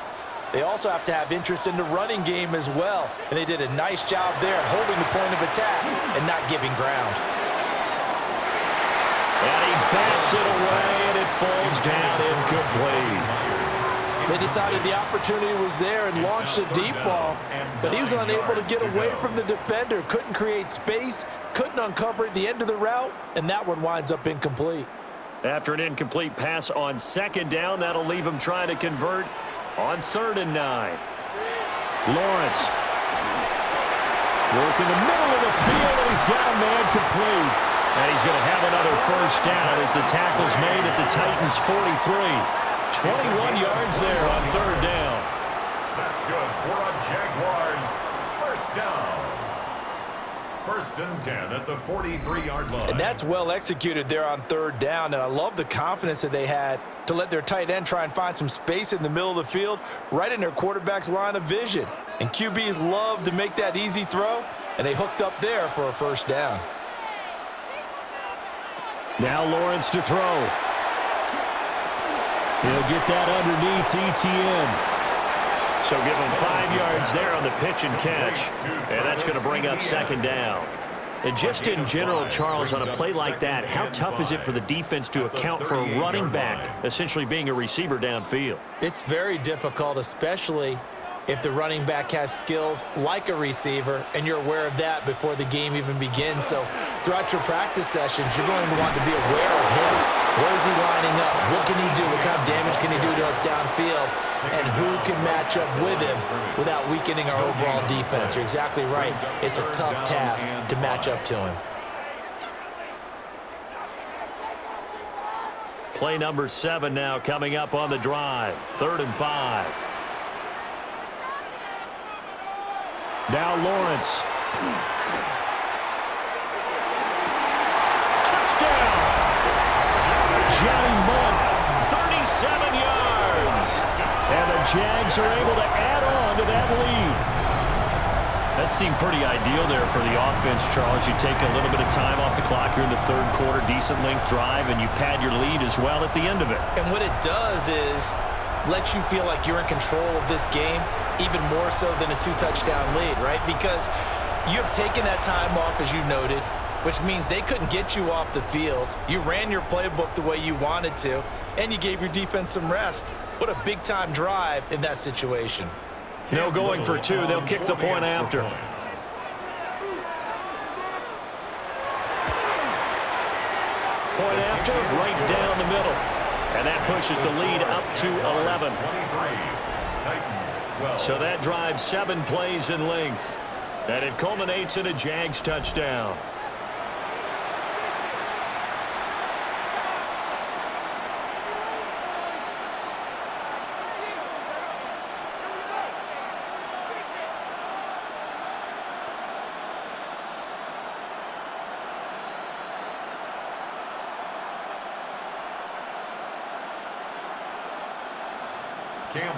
they also have to have interest in the running game as well. And they did a nice job there at holding the point of attack and not giving ground. And he bats it away, and it falls down incomplete. They decided the opportunity was there and launched a deep ball, but he was unable to get away from the defender, couldn't create space, couldn't uncover at the end of the route, and that one winds up incomplete. After an incomplete pass on 2nd down, that'll leave him trying to convert on 3rd and 9. Lawrence. Work in the middle of the field, and he's got a man complete. And he's going to have another 1st down as the tackle's made at the Titans' 43. 21 yards there on 3rd down. That's good for a Jaguars 1st down. 1st and 10 at the 43-yard line. And that's well executed there on 3rd down, and I love the confidence that they had to let their tight end try and find some space in the middle of the field, right in their quarterback's line of vision. And QBs love to make that easy throw, and they hooked up there for a 1st down. Now Lawrence to throw. He'll get that underneath to Etienne. So give him 5 yards there on the pitch and catch. And that's going to bring up 2nd down. And just in general, Charles, on a play like that, how tough is it for the defense to account for a running back essentially being a receiver downfield? It's very difficult, especially if the running back has skills like a receiver, and you're aware of that before the game even begins. So throughout your practice sessions, you're going to want to be aware of him. Where is he lining up? What can he do? What kind of damage can he do to us downfield? And who can match up with him without weakening our overall defense? You're exactly right. It's a tough task to match up to him. Play number 7 now coming up on the drive. 3rd and 5. Now Lawrence. Touchdown! Johnny Munt, 37 yards. And the Jags are able to add on to that lead. That seemed pretty ideal there for the offense, Charles. You take a little bit of time off the clock here in the 3rd quarter, decent length drive, and you pad your lead as well at the end of it. And what it does is let you feel like you're in control of this game, even more so than a 2-touchdown lead, right? Because you have taken that time off, as you noted, which means they couldn't get you off the field. You ran your playbook the way you wanted to, and you gave your defense some rest. What a big-time drive in that situation. No going for two. They'll kick the point after. Point after, right down the middle. And that pushes the lead up to 11. So that drives 7 plays in length. And it culminates in a Jags touchdown.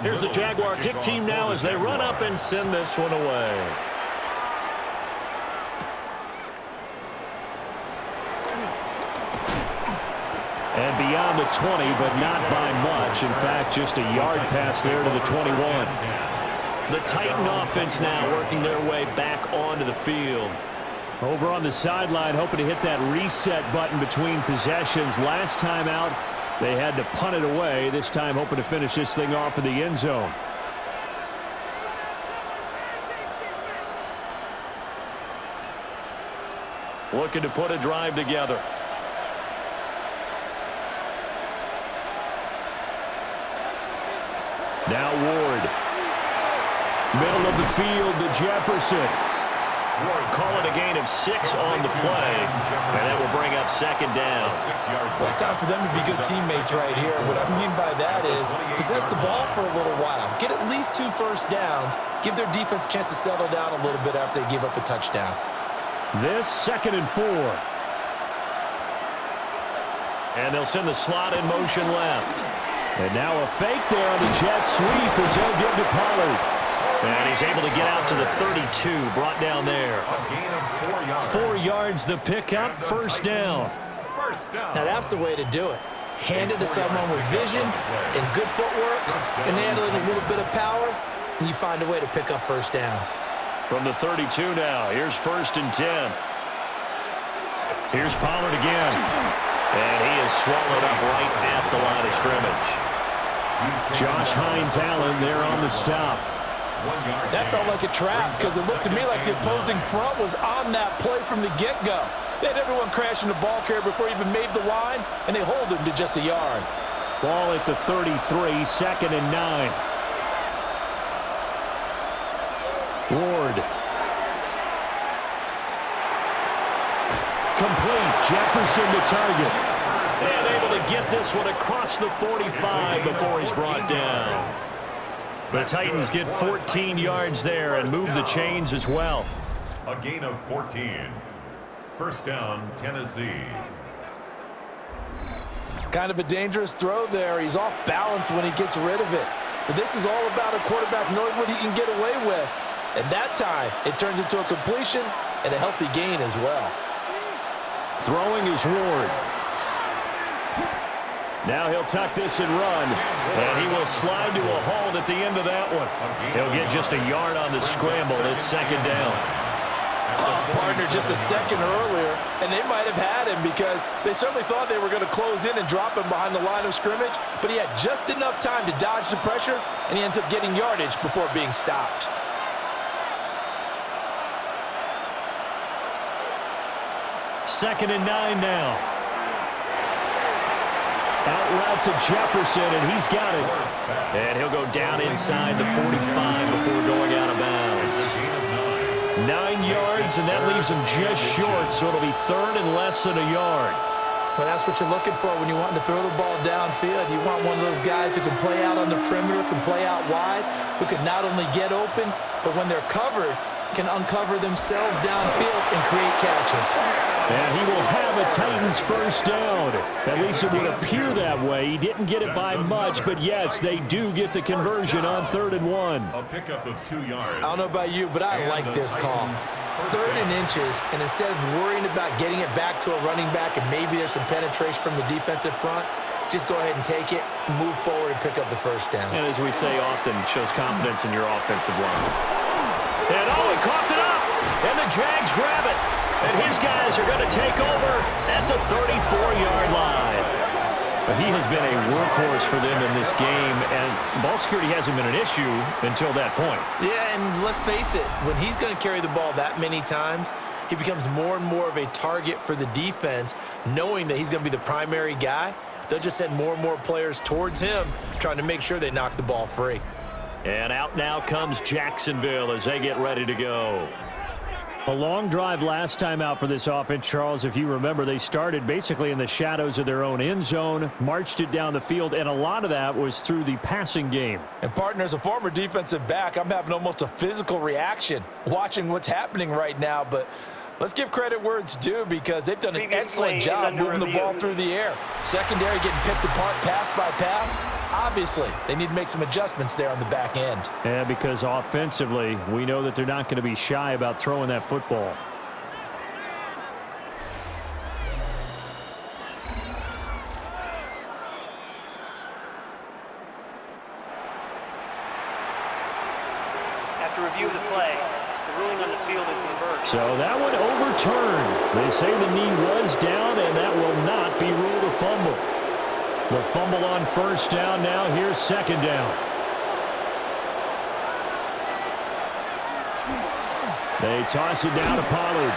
Here's the Jaguar kick team now as they run up and send this one away. And beyond the 20, but not by much. In fact, just a yard pass there to the 21. The Titan offense now working their way back onto the field. Over on the sideline, hoping to hit that reset button between possessions. Last time out, they had to punt it away. This time hoping to finish this thing off in the end zone. Looking to put a drive together. Now Ward. Middle of the field to Jefferson. Ward calling a gain of 6 on the play. And that will bring up second down. Well, it's time for them to be good teammates right here. What I mean by that is possess the ball for a little while. Get at least 2 first downs. Give their defense a chance to settle down a little bit after they give up a touchdown. This 2nd and 4. And they'll send the slot in motion left. And now a fake there on the jet sweep as they'll give to Pollard. And he's able to get out to the 32, brought down there. 4 yards the pickup, first down. Now that's the way to do it. Hand it to someone with vision and good footwork, and add a little bit of power, and you find a way to pick up first downs. From the 32 now, here's 1st and 10. Here's Pollard again. And he is swallowed up right at the line of scrimmage. Josh Hines-Allen there on the stop. That felt like a trap because it looked to me like the opposing front was on that play from the get-go. They had everyone crashing the ball carrier before he even made the line, and they hold him to just a yard. Ball at the 33, 2nd and 9. Ward. Complete. Jefferson the target. And able to get this one across the 45 before he's brought down. The Titans get 14 yards there and move the chains as well. A gain of 14. First down, Tennessee. Kind of a dangerous throw there. He's off balance when he gets rid of it. But this is all about a quarterback knowing what he can get away with. And that time, it turns into a completion and a healthy gain as well. Throwing is Ward. Now he'll tuck this and run. And he will slide to a halt at the end of that one. He'll get just a yard on the scramble. It's 2nd down. Partner just a second earlier, and they might have had him because they certainly thought they were going to close in and drop him behind the line of scrimmage, but he had just enough time to dodge the pressure, and he ends up getting yardage before being stopped. Second and 9 now. Out route to Jefferson, and he's got it. And he'll go down inside the 45 before going out of bounds. 9 yards, and that leaves him just short, so it'll be 3rd and less than a yard. Well, that's what you're looking for when you want to throw the ball downfield. You want one of those guys who can play out on the perimeter, can play out wide, who can not only get open, but when they're covered, can uncover themselves downfield and create catches. And he will have a Titans first down. At least it would appear that way. He didn't get it by much, but yes, they do get the conversion on 3rd and 1. A pickup of 2 yards. I don't know about you, but I like this call. 3rd and inches, and instead of worrying about getting it back to a running back and maybe there's some penetration from the defensive front, just go ahead and take it, move forward, and pick up the first down. And as we say often, shows confidence in your offensive line. And he coughed it up. And the Jags grab it. And his guys are going to take over at the 34-yard line. But he has been a workhorse for them in this game, and ball security hasn't been an issue until that point. Yeah, and let's face it, when he's going to carry the ball that many times, he becomes more and more of a target for the defense, knowing that he's going to be the primary guy. They'll just send more and more players towards him, trying to make sure they knock the ball free. And out now comes Jacksonville as they get ready to go. A long drive last time out for this offense, Charles. If you remember, they started basically in the shadows of their own end zone, marched it down the field, and a lot of that was through the passing game. And, partner, as a former defensive back, I'm having almost a physical reaction watching what's happening right now. But let's give credit where it's due, because they've done an excellent job moving the ball through the air. Secondary getting picked apart pass by pass. Obviously, they need to make some adjustments there on the back end. Yeah, because offensively, we know that they're not going to be shy about throwing that football. After review of the play, the ruling on the field is reversed. So that one overturned. They say the knee was down, and that will not be ruled a fumble. The fumble on first down now. Here's second down. They toss it down to Pollard.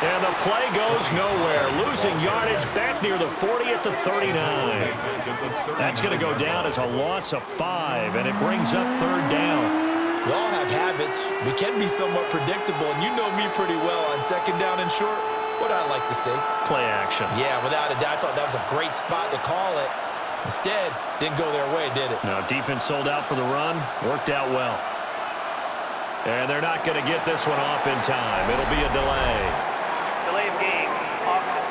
And the play goes nowhere. Losing yardage back near the 40 at the 39. That's going to go down as a loss of 5, and it brings up third down. We all have habits. We can be somewhat predictable, and you know me pretty well on second down and short. What I like to see. Play action. Yeah, without a doubt. I thought that was a great spot to call it. Instead, didn't go their way, did it? No, defense sold out for the run. Worked out well. And they're not going to get this one off in time. It'll be a delay. Delay of game. Offense.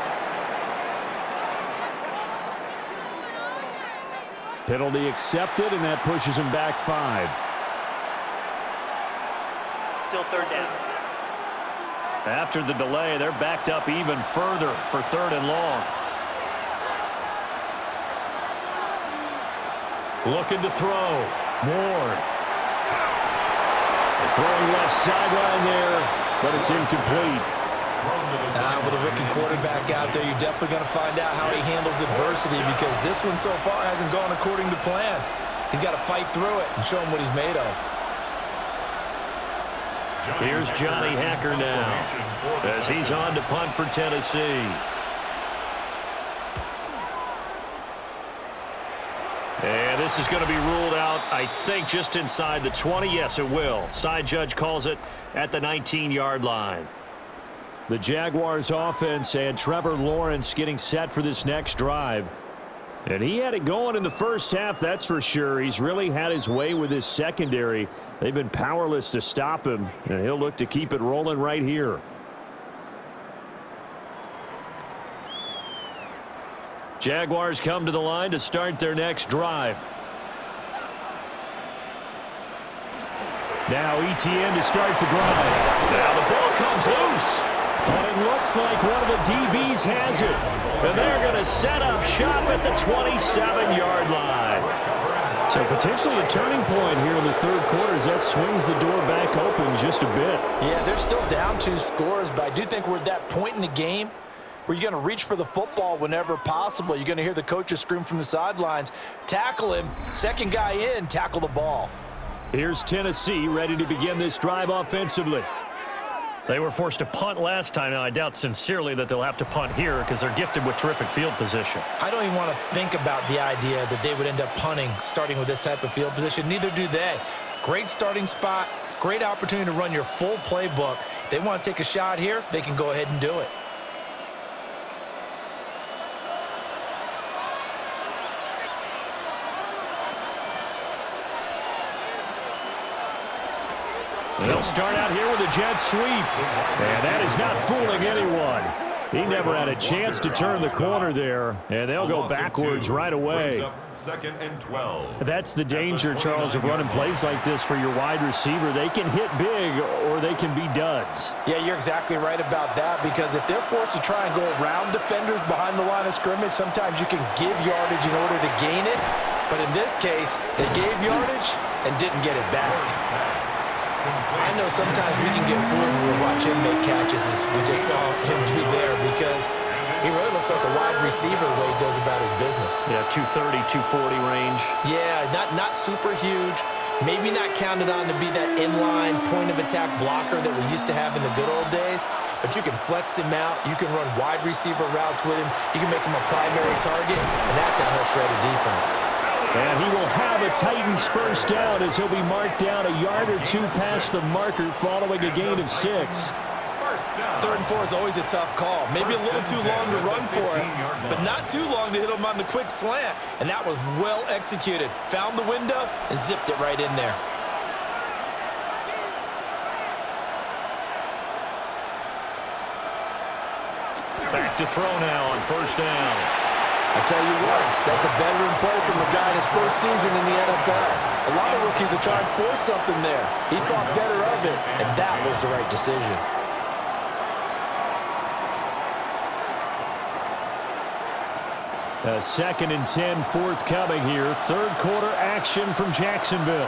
Penalty accepted, and that pushes him back 5. Still third down. After the delay, they're backed up even further for third and long. Looking to throw. Ward. Throwing left sideline there, but it's incomplete. With a rookie quarterback out there, you're definitely going to find out how he handles adversity, because this one so far hasn't gone according to plan. He's got to fight through it and show him what he's made of. Here's Johnny Hacker now as he's on to punt for Tennessee. And this is going to be ruled out, I think, just inside the 20. Yes, it will. Side judge calls it at the 19-yard line. The Jaguars offense and Trevor Lawrence getting set for this next drive. And he had it going in the first half, that's for sure. He's really had his way with his secondary. They've been powerless to stop him, and he'll look to keep it rolling right here. Jaguars come to the line to start their next drive. Now ETN to start the drive. Now the ball comes loose. And it looks like one of the DBs has it. And they're going to set up shop at the 27-yard line. So potentially a turning point here in the third quarter as that swings the door back open just a bit. Yeah, they're still down 2 scores, but I do think we're at that point in the game where you're going to reach for the football whenever possible. You're going to hear the coaches scream from the sidelines, tackle him, second guy in, tackle the ball. Here's Tennessee ready to begin this drive offensively. They were forced to punt last time. Now, I doubt sincerely that they'll have to punt here because they're gifted with terrific field position. I don't even want to think about the idea that they would end up punting starting with this type of field position. Neither do they. Great starting spot, great opportunity to run your full playbook. If they want to take a shot here, they can go ahead and do it. They'll start out here with a jet sweep. And that is not fooling anyone. He never had a chance to turn the corner there, and they'll go backwards right away. Second and 12. That's the danger, Charles, of running plays like this for your wide receiver. They can hit big or they can be duds. Yeah, you're exactly right about that, because if they're forced to try and go around defenders behind the line of scrimmage, sometimes you can give yardage in order to gain it. But in this case, they gave yardage and didn't get it back. I know sometimes we can get fooled when we watch him make catches, as we just saw him do there, because he really looks like a wide receiver the way he goes about his business. Yeah, 230, 240 range. Yeah, not super huge. Maybe not counted on to be that inline point-of-attack blocker that we used to have in the good old days, but you can flex him out. You can run wide receiver routes with him. You can make him a primary target, and that's how he'll shred a defense. And he will have a Titans first down as he'll be marked down a yard or two past the marker following a gain of 6. 3rd and 4 is always a tough call. Maybe a little too long to run for it, but not too long to hit him on the quick slant. And that was well executed. Found the window and zipped it right in there. Back to throw now on first down. I tell you what, that's a veteran play from a guy in his first season in the NFL. A lot of rookies are trying to force something there. He thought better of it, and that was the right decision. A 2nd and 10 forthcoming here. 3rd quarter action from Jacksonville.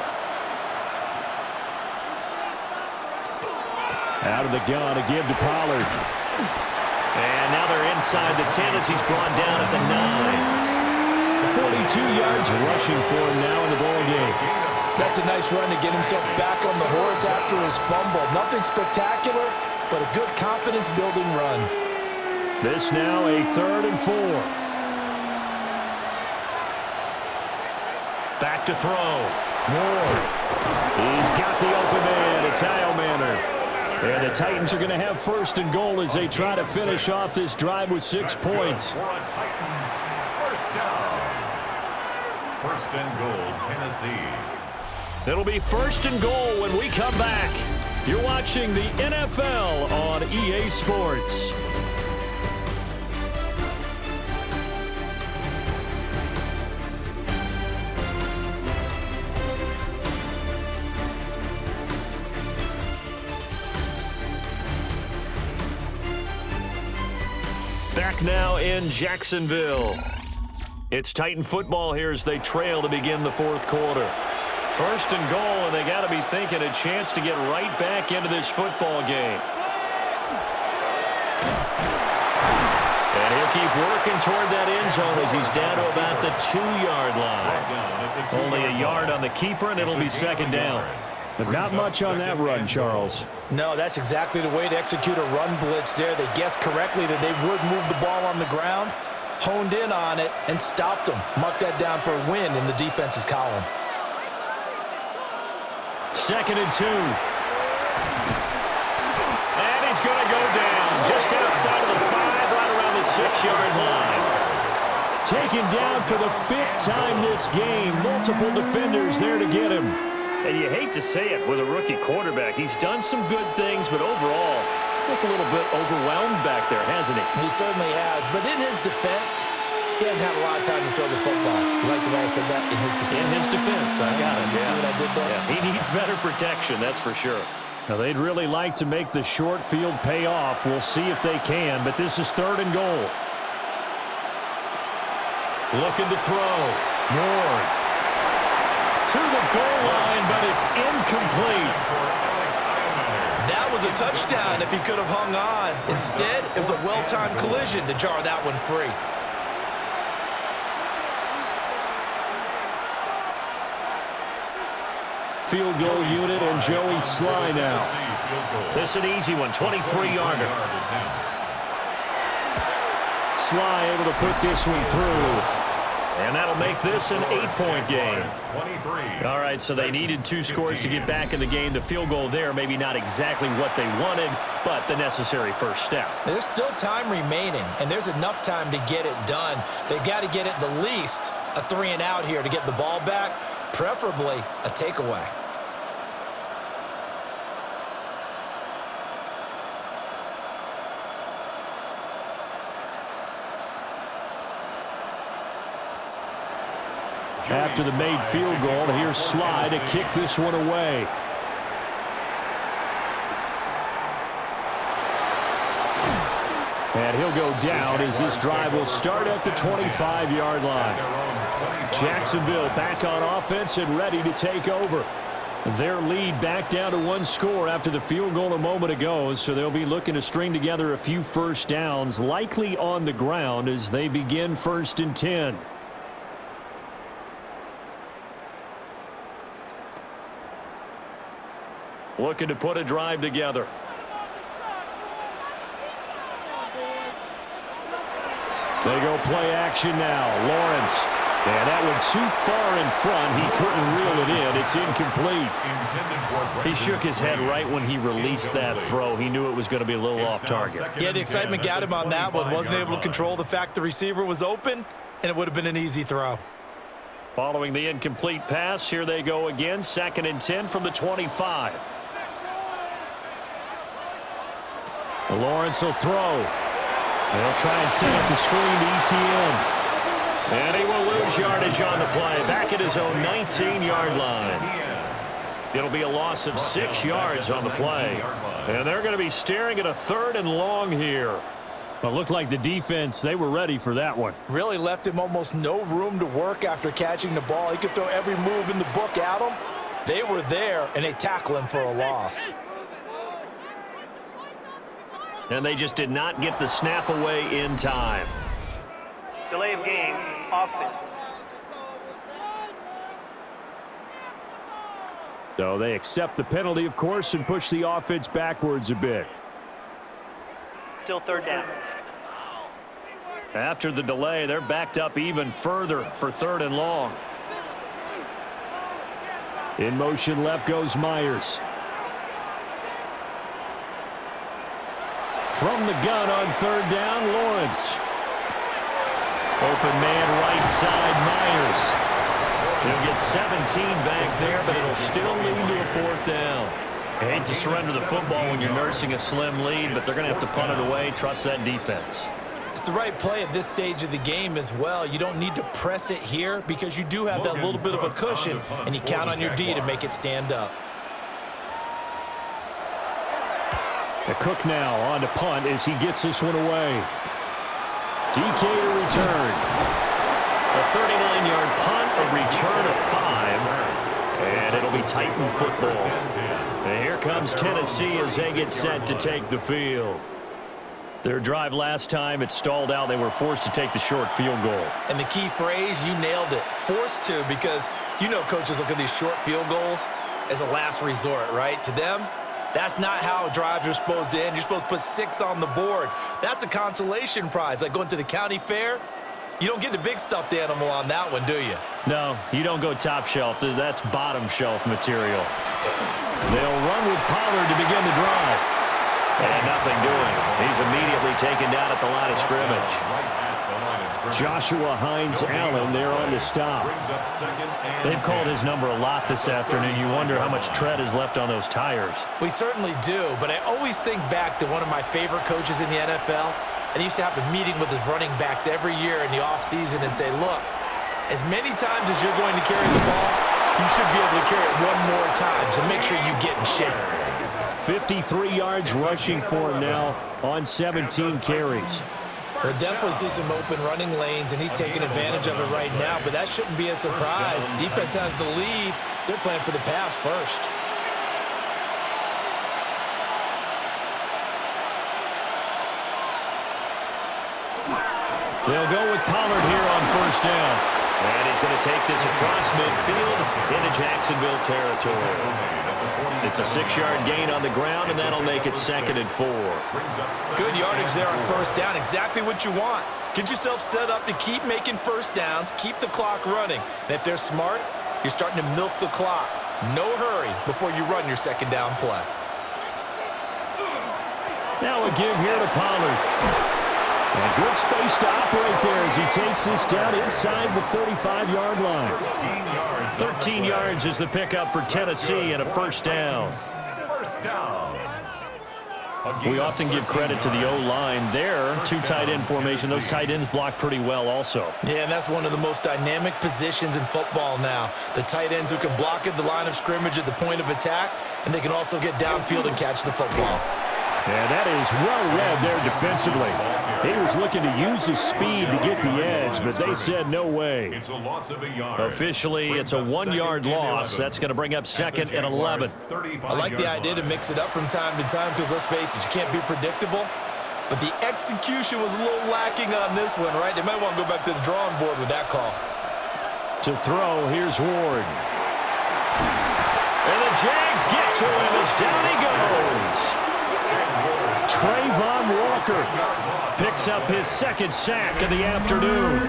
Out of the gun, a give to Prowler. And now they're inside the 10 as he's brought down at the 9. 42 yards rushing for him now in the ball game. That's a nice run to get himself back on the horse after his fumble. Nothing spectacular, but a good confidence-building run. This now a 3rd and 4. Back to throw. Moore. He's got the open man. It's Heilmanner. And the Titans are going to have 1st and goal as they try to finish off this drive with 6 points. Titans, first down. 1st and goal, Tennessee. It'll be 1st and goal when we come back. You're watching the NFL on EA Sports. Back now in Jacksonville. It's Titan football here as they trail to begin the 4th quarter. 1st and goal, and they got to be thinking a chance to get right back into this football game. And he'll keep working toward that end zone as he's down to about the 2-yard line. Only a yard on the keeper, and it'll be 2nd down. But not much on that run, Charles. No, that's exactly the way to execute a run blitz there. They guessed correctly that they would move the ball on the ground, honed in on it, and stopped them. Mark that down for a win in the defense's column. 2nd and 2. And he's going to go down just outside of the 5, right around the 6-yard line. Taken down for the 5th time this game. Multiple defenders there to get him. And you hate to say it with a rookie quarterback. He's done some good things, but overall, looked a little bit overwhelmed back there, hasn't he? He certainly has. But in his defense, he hasn't had a lot of time to throw the football. You like the way I said that? In his defense? In his defense, I got it. You see what I did there? Yeah, he needs better protection, that's for sure. Now, they'd really like to make the short field pay off. We'll see if they can, but this is 3rd and goal. Looking to throw. Ward. To the goal line, but it's incomplete. That was a touchdown if he could have hung on. Instead, it was a well-timed collision to jar that one free. Field goal unit and Joey Sly now. This is an easy one, 23-yarder. Sly able to put this one through. And that'll make this an 8-point game. All right, so they needed 2 scores to get back in the game. The field goal there, maybe not exactly what they wanted, but the necessary first step. There's still time remaining, and there's enough time to get it done. They've got to get at the least a 3-and-out here to get the ball back, preferably a takeaway. after the made field goal. Here's Sly to kick this one away. And he'll go down as this drive will start at the 25-yard line. Jacksonville back on offense and ready to take over. Their lead back down to one score after the field goal a moment ago, so they'll be looking to string together a few first downs, likely on the ground as they begin 1st and 10. Looking to put a drive together. They go play action now. Lawrence. And that one too far in front. He couldn't reel it in. It's incomplete. He shook his head right when he released that throw. He knew it was going to be a little off target. Yeah, the excitement got him on that one. Wasn't able to control the fact the receiver was open, and it would have been an easy throw. Following the incomplete pass, here they go again. 2nd and 10 from the 25. Lawrence will throw. They'll try and set up the screen to ETN. And he will lose yardage on the play. Back at his own 19-yard line. It'll be a loss of 6 yards on the play. And they're going to be staring at a 3rd and long here. Well, it looked like the defense, they were ready for that one. Really left him almost no room to work after catching the ball. He could throw every move in the book at him. They were there, and they tackle him for a loss. And they just did not get the snap away in time. Delay of game, offense. So they accept the penalty, of course, and push the offense backwards a bit. Still 3rd down. After the delay, they're backed up even further for 3rd and long. In motion left goes Myers. From the gun on 3rd down, Lawrence. Open man right side, Myers. He'll get 17 back there, but it'll still lead to a 4th down. I hate to surrender the football when you're nursing a slim lead, but they're going to have to punt it away. Trust that defense. It's the right play at this stage of the game as well. You don't need to press it here because you do have that little bit of a cushion, and you count on your D to make it stand up. The Cook now on to punt as he gets this one away. DK to return. A 39-yard punt, a return of 5. And it'll be Titan football. And here comes Tennessee as they get set to take the field. Their drive last time, it stalled out. They were forced to take the short field goal. And the key phrase, you nailed it. Forced to, because you know coaches look at these short field goals as a last resort, right? To them, that's not how drives are supposed to end. You're supposed to put 6 on the board. That's a consolation prize. Like going to the county fair, you don't get the big stuffed animal on that one, do you? No, you don't go top shelf. That's bottom shelf material. They'll run with Pollard to begin the drive. And nothing doing. He's immediately taken down at the line of scrimmage. Joshua Hines-Allen there on the stop. They've called his number a lot this afternoon. You wonder how much tread is left on those tires. We certainly do, but I always think back to one of my favorite coaches in the NFL, and he used to have a meeting with his running backs every year in the offseason and say, look, as many times as you're going to carry the ball, you should be able to carry it one more time, so make sure you get in shape. 53 yards rushing for him now on 17 carries. We'll definitely see some open running lanes, and he's taking advantage of it right now, but that shouldn't be a surprise. Defense has the lead. They're playing for the pass first. They'll go with Pollard here on 1st down. And he's going to take this across midfield into Jacksonville territory. It's a 6-yard gain on the ground, and that'll make it 2nd and 4. Good yardage there on 1st down. Exactly what you want. Get yourself set up to keep making 1st downs, keep the clock running. And if they're smart, you're starting to milk the clock. No hurry before you run your 2nd down play. Now a give here to Pollard. And good space to operate there as he takes this down inside the 35-yard line. 13 yards is the pickup for Tennessee and a 1st down. 1st down. We often give credit to the O-line. There, two tight end formation. Those tight ends block pretty well also. Yeah, and that's one of the most dynamic positions in football now. The tight ends who can block at the line of scrimmage at the point of attack, and they can also get downfield and catch the football. And that is well read there defensively. He was looking to use his speed to get the edge, but they said no way. It's a loss of a yard. Officially, it's a 1-yard loss. That's going to bring up 2nd and 11. I like the idea to mix it up from time to time because, let's face it, you can't be predictable. But the execution was a little lacking on this one, right? They might want to go back to the drawing board with that call. To throw, here's Ward. And the Jags get to him as down he goes. Trayvon Walker picks up his 2nd sack of the afternoon.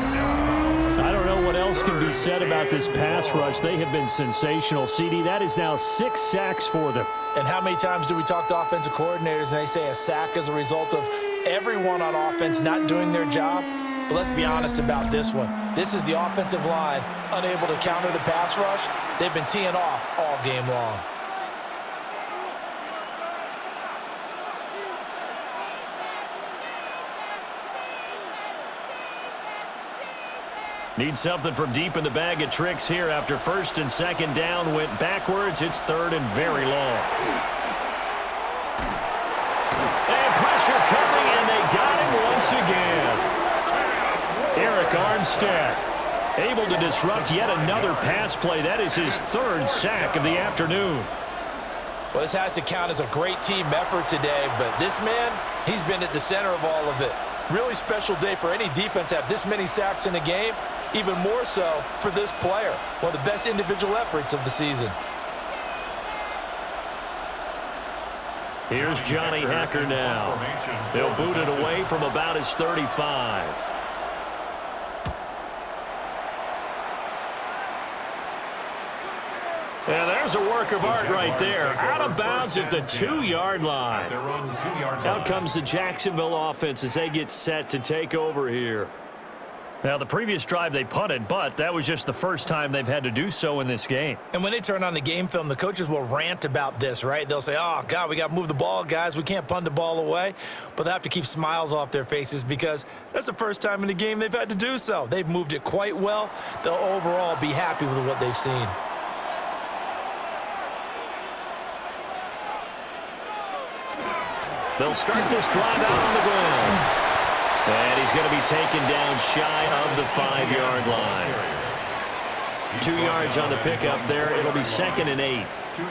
I don't know what else can be said about this pass rush. They have been sensational. CD, that is now 6 sacks for them. And how many times do we talk to offensive coordinators and they say a sack as a result of everyone on offense not doing their job? But let's be honest about this one. This is the offensive line unable to counter the pass rush. They've been teeing off all game long. Need something from deep in the bag of tricks here after 1st and 2nd down went backwards. It's 3rd and very long. And pressure coming, and they got him once again. Eric Armstead able to disrupt yet another pass play. That is his 3rd sack of the afternoon. Well, this has to count as a great team effort today, but this man, he's been at the center of all of it. Really special day for any defense to have this many sacks in a game. Even more so for this player. One of the best individual efforts of the season. Here's Johnny Hacker now. They'll boot it away from about his 35. Yeah, there's a work of art right there. Out of bounds at the 2-yard line. Out comes the Jacksonville offense as they get set to take over here. Now, the previous drive they punted, but that was just the first time they've had to do so in this game. And when they turn on the game film, the coaches will rant about this, right? They'll say, oh, God, we got to move the ball, guys. We can't punt the ball away. But they have to keep smiles off their faces because that's the first time in the game they've had to do so. They've moved it quite well. They'll overall be happy with what they've seen. They'll start this drive out on the ground. And he's going to be taken down shy of the 5-yard line. 2 yards on the pickup there. It'll be 2nd and 8.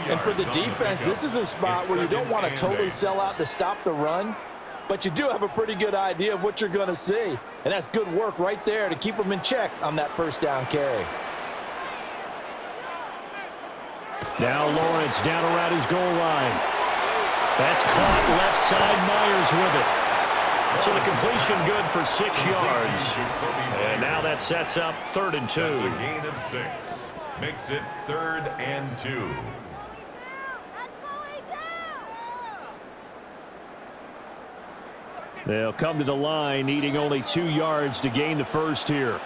And for the defense, this is a spot where you don't want to totally sell out to stop the run, but you do have a pretty good idea of what you're going to see. And that's good work right there to keep them in check on that 1st down carry. Now Lawrence down around his goal line. That's caught left side. Myers with it. So the completion good for 6 yards. And now that sets up 3rd and 2. That's a gain of 6. Makes it 3rd and 2. They'll come to the line, needing only 2 yards to gain the 1st here.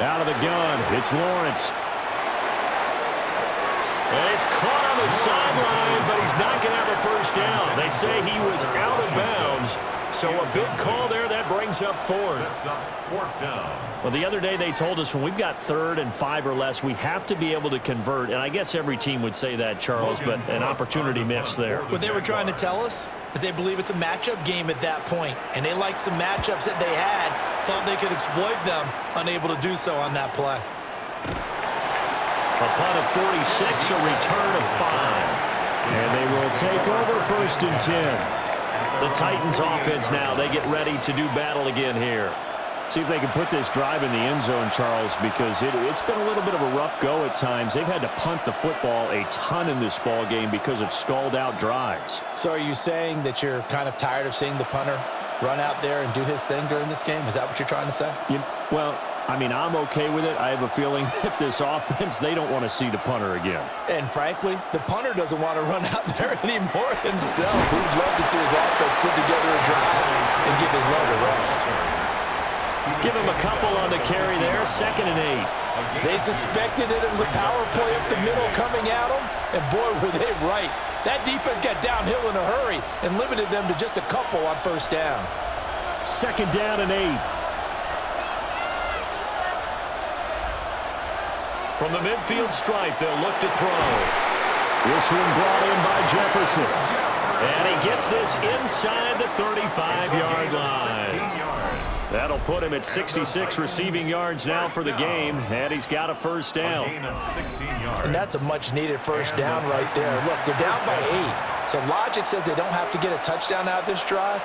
Out of the gun, it's Lawrence. And it's caught on the sideline, but he's not going to have a 1st down. They say he was out of bounds. So a big call there that brings up 4th. Sets up 4th down. Well, the other day they told us when we've got 3rd and 5 or less, we have to be able to convert. And I guess every team would say that, Charles, but an opportunity missed there. What they were trying to tell us is they believe it's a matchup game at that point, and they liked some matchups that they had, thought they could exploit them, unable to do so on that play. A punt of 46, a return of 5. And they will take over 1st and 10. The Titans offense now, they get ready to do battle again here. See if they can put this drive in the end zone, Charles, because it's been a little bit of a rough go at times. They've had to punt the football a ton in this ball game because of stalled-out drives. So are you saying that you're kind of tired of seeing the punter run out there and do his thing during this game? Is that what you're trying to say? Well, I mean, I'm okay with it. I have a feeling that this offense, they don't want to see the punter again. And frankly, the punter doesn't want to run out there anymore himself. He'd love to see his offense put together a drive and give his load a rest. He Give him a couple on the carry there, 2nd and 8. They suspected it was a power play up the middle coming at them, and boy, were they right. That defense got downhill in a hurry and limited them to just a couple on 1st down. 2nd down and 8. From the midfield stripe, they'll look to throw. This one brought in by Jefferson. And he gets this inside the 35-yard line. That'll put him at 66 receiving yards now for the game, and he's got a 1st down. And that's a much-needed 1st down right there. Look, they're down by 8, so logic says they don't have to get a touchdown out of this drive.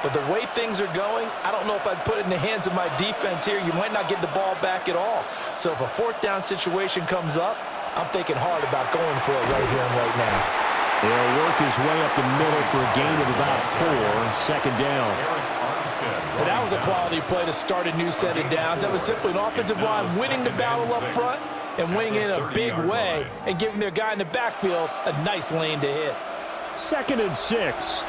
But the way things are going, I don't know if I'd put it in the hands of my defense here. You might not get the ball back at all. So if a 4th down situation comes up, I'm thinking hard about going for it right here and right now. They'll work his way up the middle for a gain of about 4, 2nd down. And that was a quality play to start a new set of downs. That was simply an offensive line winning the battle up front and winning in a big way and giving their guy in the backfield a nice lane to hit. 2nd and 6.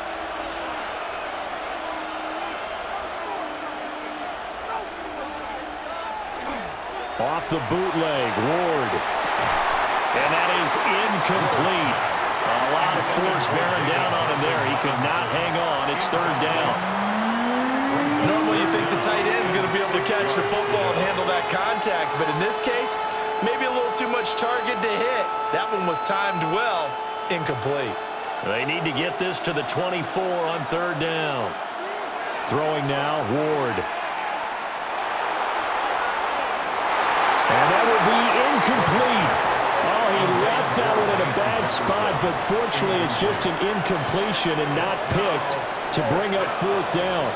Off the bootleg, Ward. And that is incomplete. A lot of force bearing down on him there. He could not hang on. It's 3rd down. Normally you think the tight end's going to be able to catch the football and handle that contact, but in this case, maybe a little too much target to hit. That one was timed well, incomplete. They need to get this to the 24 on 3rd down. Throwing now, Ward. And that will be incomplete. Oh, he left that one in a bad spot, but fortunately it's just an incompletion and not picked to bring up 4th down.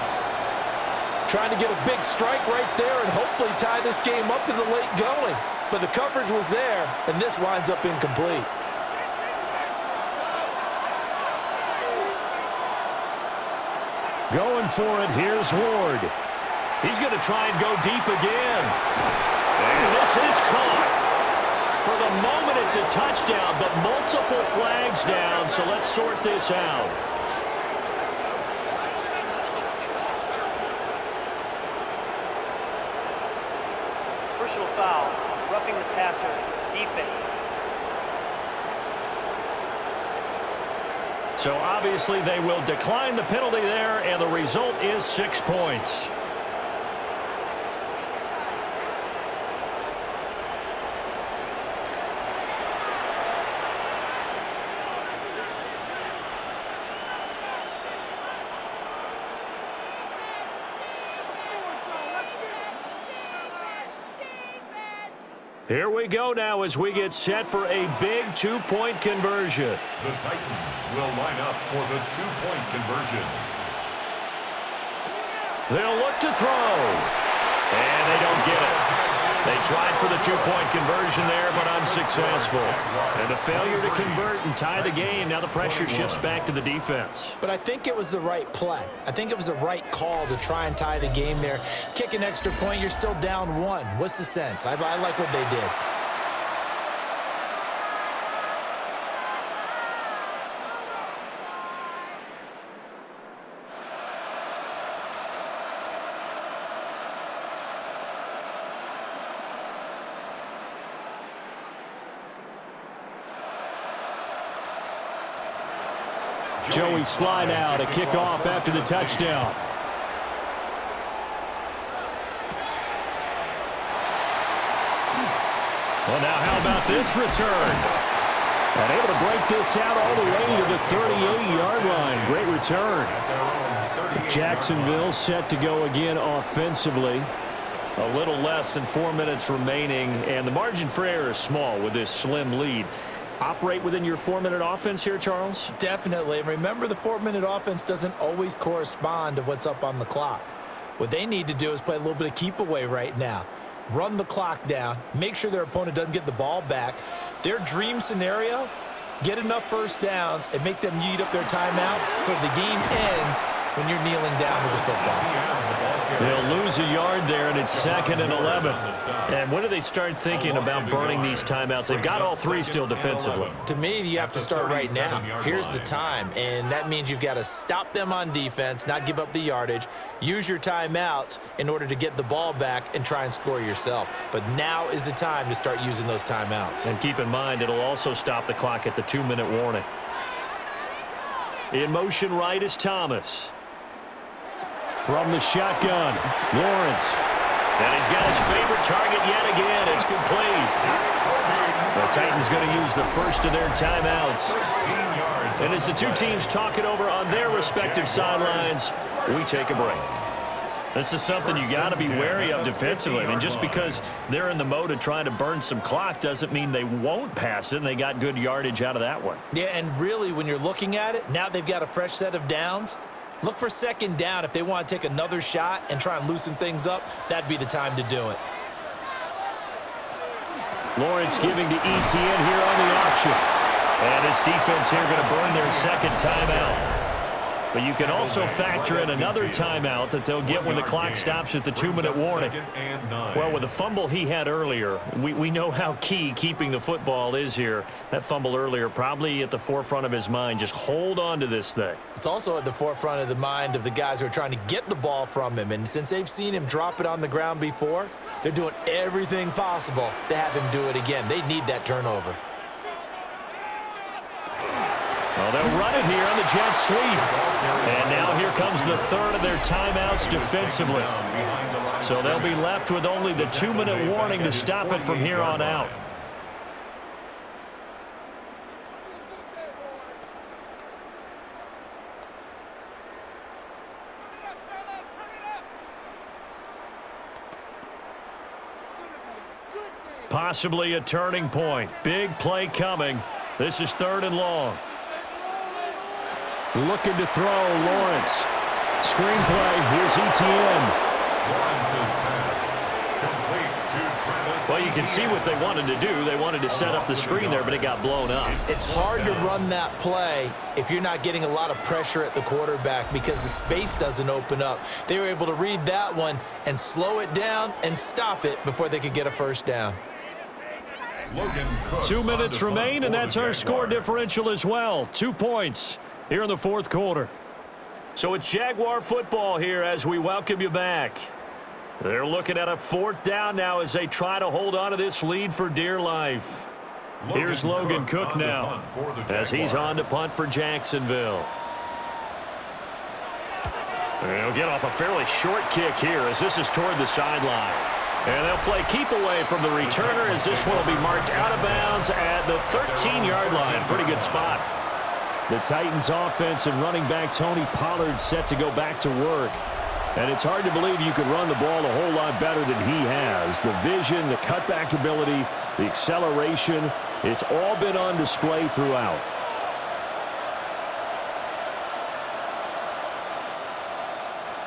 Trying to get a big strike right there and hopefully tie this game up in the late going. But the coverage was there, and this winds up incomplete. Going for it, here's Ward. He's going to try and go deep again. And this is caught. For the moment, it's a touchdown, but multiple flags down, so let's sort this out. Personal foul, roughing the passer, defense. So obviously they will decline the penalty there, and the result is 6 points. Here we go now as we get set for a big 2-point conversion. The Titans will line up for the 2-point conversion. They'll look to throw. And they don't get it. They tried for the 2-point conversion there, but unsuccessful. And a failure to convert and tie the game. Now the pressure shifts back to the defense. But I think it was the right play. I think it was the right call to try and tie the game there. Kick an extra point, you're still down 1. What's the sense? I like what they did. Joey slide out, a kickoff after the touchdown. Well, now how about this return? And able to break this out all the way to the 38-yard line. Great return. Jacksonville set to go again offensively. A little less than 4 minutes remaining, and the margin for error is small with this slim lead. Operate within your 4-minute offense here, Charles? Definitely. Remember, the 4-minute offense doesn't always correspond to what's up on the clock. What they need to do is play a little bit of keep away right now. Run the clock down. Make sure their opponent doesn't get the ball back. Their dream scenario, get enough 1st downs and make them eat up their timeouts so the game ends when you're kneeling down with the football. They'll lose a yard there, and it's 2nd and 11. And when do they start thinking about burning these timeouts? They've got all 3 still defensively. To me, you have to start right now. Here's the time, and that means you've got to stop them on defense, not give up the yardage, use your timeouts in order to get the ball back and try and score yourself. But now is the time to start using those timeouts. And keep in mind, it'll also stop the clock at the 2-minute warning. In motion right is Thomas. From the shotgun, Lawrence. And he's got his favorite target yet again. It's complete. The Titans going to use the first of their timeouts. And as the two teams talk it over on their respective sidelines, we take a break. This is something you got to be wary of defensively. I mean, just because they're in the mode of trying to burn some clock doesn't mean they won't pass it, and they got good yardage out of that one. Yeah, and really, when you're looking at it, now they've got a fresh set of downs. Look for 2nd down. If they want to take another shot and try and loosen things up, that'd be the time to do it. Lawrence giving to Etienne here on the option. And this defense here going to burn their 2nd timeout. But you can also factor in another timeout that they'll get when the clock stops at the 2-minute warning. Well, with the fumble he had earlier, we know how key keeping the football is here. That fumble earlier probably at the forefront of his mind. Just hold on to this thing. It's also at the forefront of the mind of the guys who are trying to get the ball from him. And since they've seen him drop it on the ground before, they're doing everything possible to have him do it again. They need that turnover. Well, they'll run it here on the jet sweep. And now here comes the 3rd of their timeouts defensively. So they'll be left with only the 2-minute warning to stop it from here on out. Possibly a turning point. Big play coming. This is 3rd and long. Looking to throw, Lawrence. Screenplay, here's Etienne. Well, you can see what they wanted to do. They wanted to set up the screen there, but it got blown up. It's hard to run that play if you're not getting a lot of pressure at the quarterback because the space doesn't open up. They were able to read that one and slow it down and stop it before they could get a 1st down. 2 minutes remain, and that's our score differential as well. 2 points here in the 4th quarter. So it's Jaguar football here as we welcome you back. They're looking at a 4th down now as they try to hold on to this lead for dear life. Here's Logan Cook now as he's on to punt for Jacksonville. They'll get off a fairly short kick here as this is toward the sideline. And they'll play keep away from the returner as this one will be marked out of bounds at the 13-yard line. Pretty good spot. The Titans offense and running back Tony Pollard set to go back to work. And it's hard to believe you could run the ball a whole lot better than he has. The vision, the cutback ability, the acceleration, it's all been on display throughout.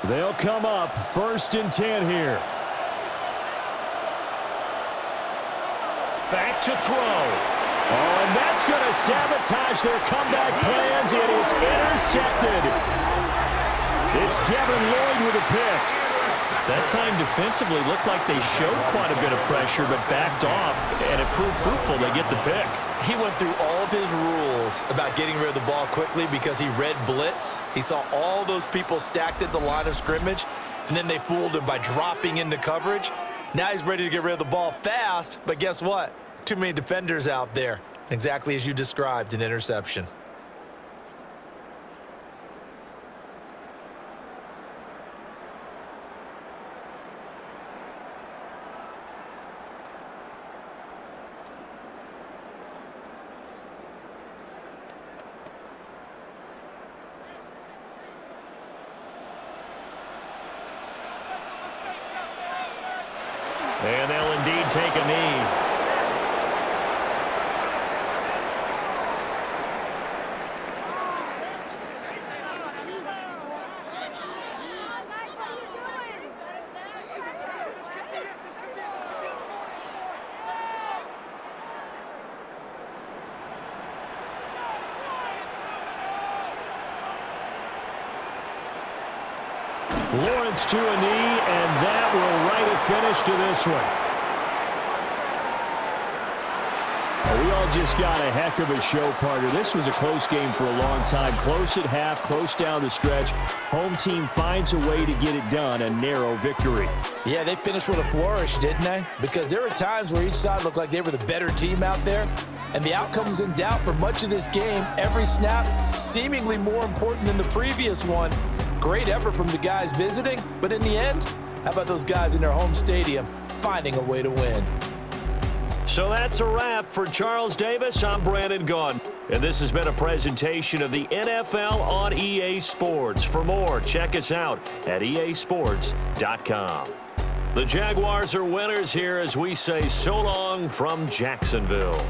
They'll come up 1st and 10 here. Back to throw. Oh, and that's going to sabotage their comeback plans. It is intercepted. It's Devin Lloyd with a pick. That time defensively looked like they showed quite a bit of pressure but backed off, and it proved fruitful. They get the pick. He went through all of his rules about getting rid of the ball quickly because he read blitz. He saw all those people stacked at the line of scrimmage, and then they fooled him by dropping into coverage. Now he's ready to get rid of the ball fast, but guess what? Too many defenders out there. Exactly as you described, an interception. And they'll indeed take a knee. Lawrence to a knee, and that will write a finish to this one. We all just got a heck of a show, partner. This was a close game for a long time. Close at half, close down the stretch. Home team finds a way to get it done, a narrow victory. Yeah, they finished with a flourish, didn't they? Because there were times where each side looked like they were the better team out there, and the outcome was in doubt for much of this game. Every snap seemingly more important than the previous one. Great effort from the guys visiting, but in the end, how about those guys in their home stadium finding a way to win? So that's a wrap for Charles Davis. I'm Brandon Gunn, and this has been a presentation of the NFL on EA Sports. For more, check us out at easports.com. The Jaguars are winners here as we say so long from Jacksonville.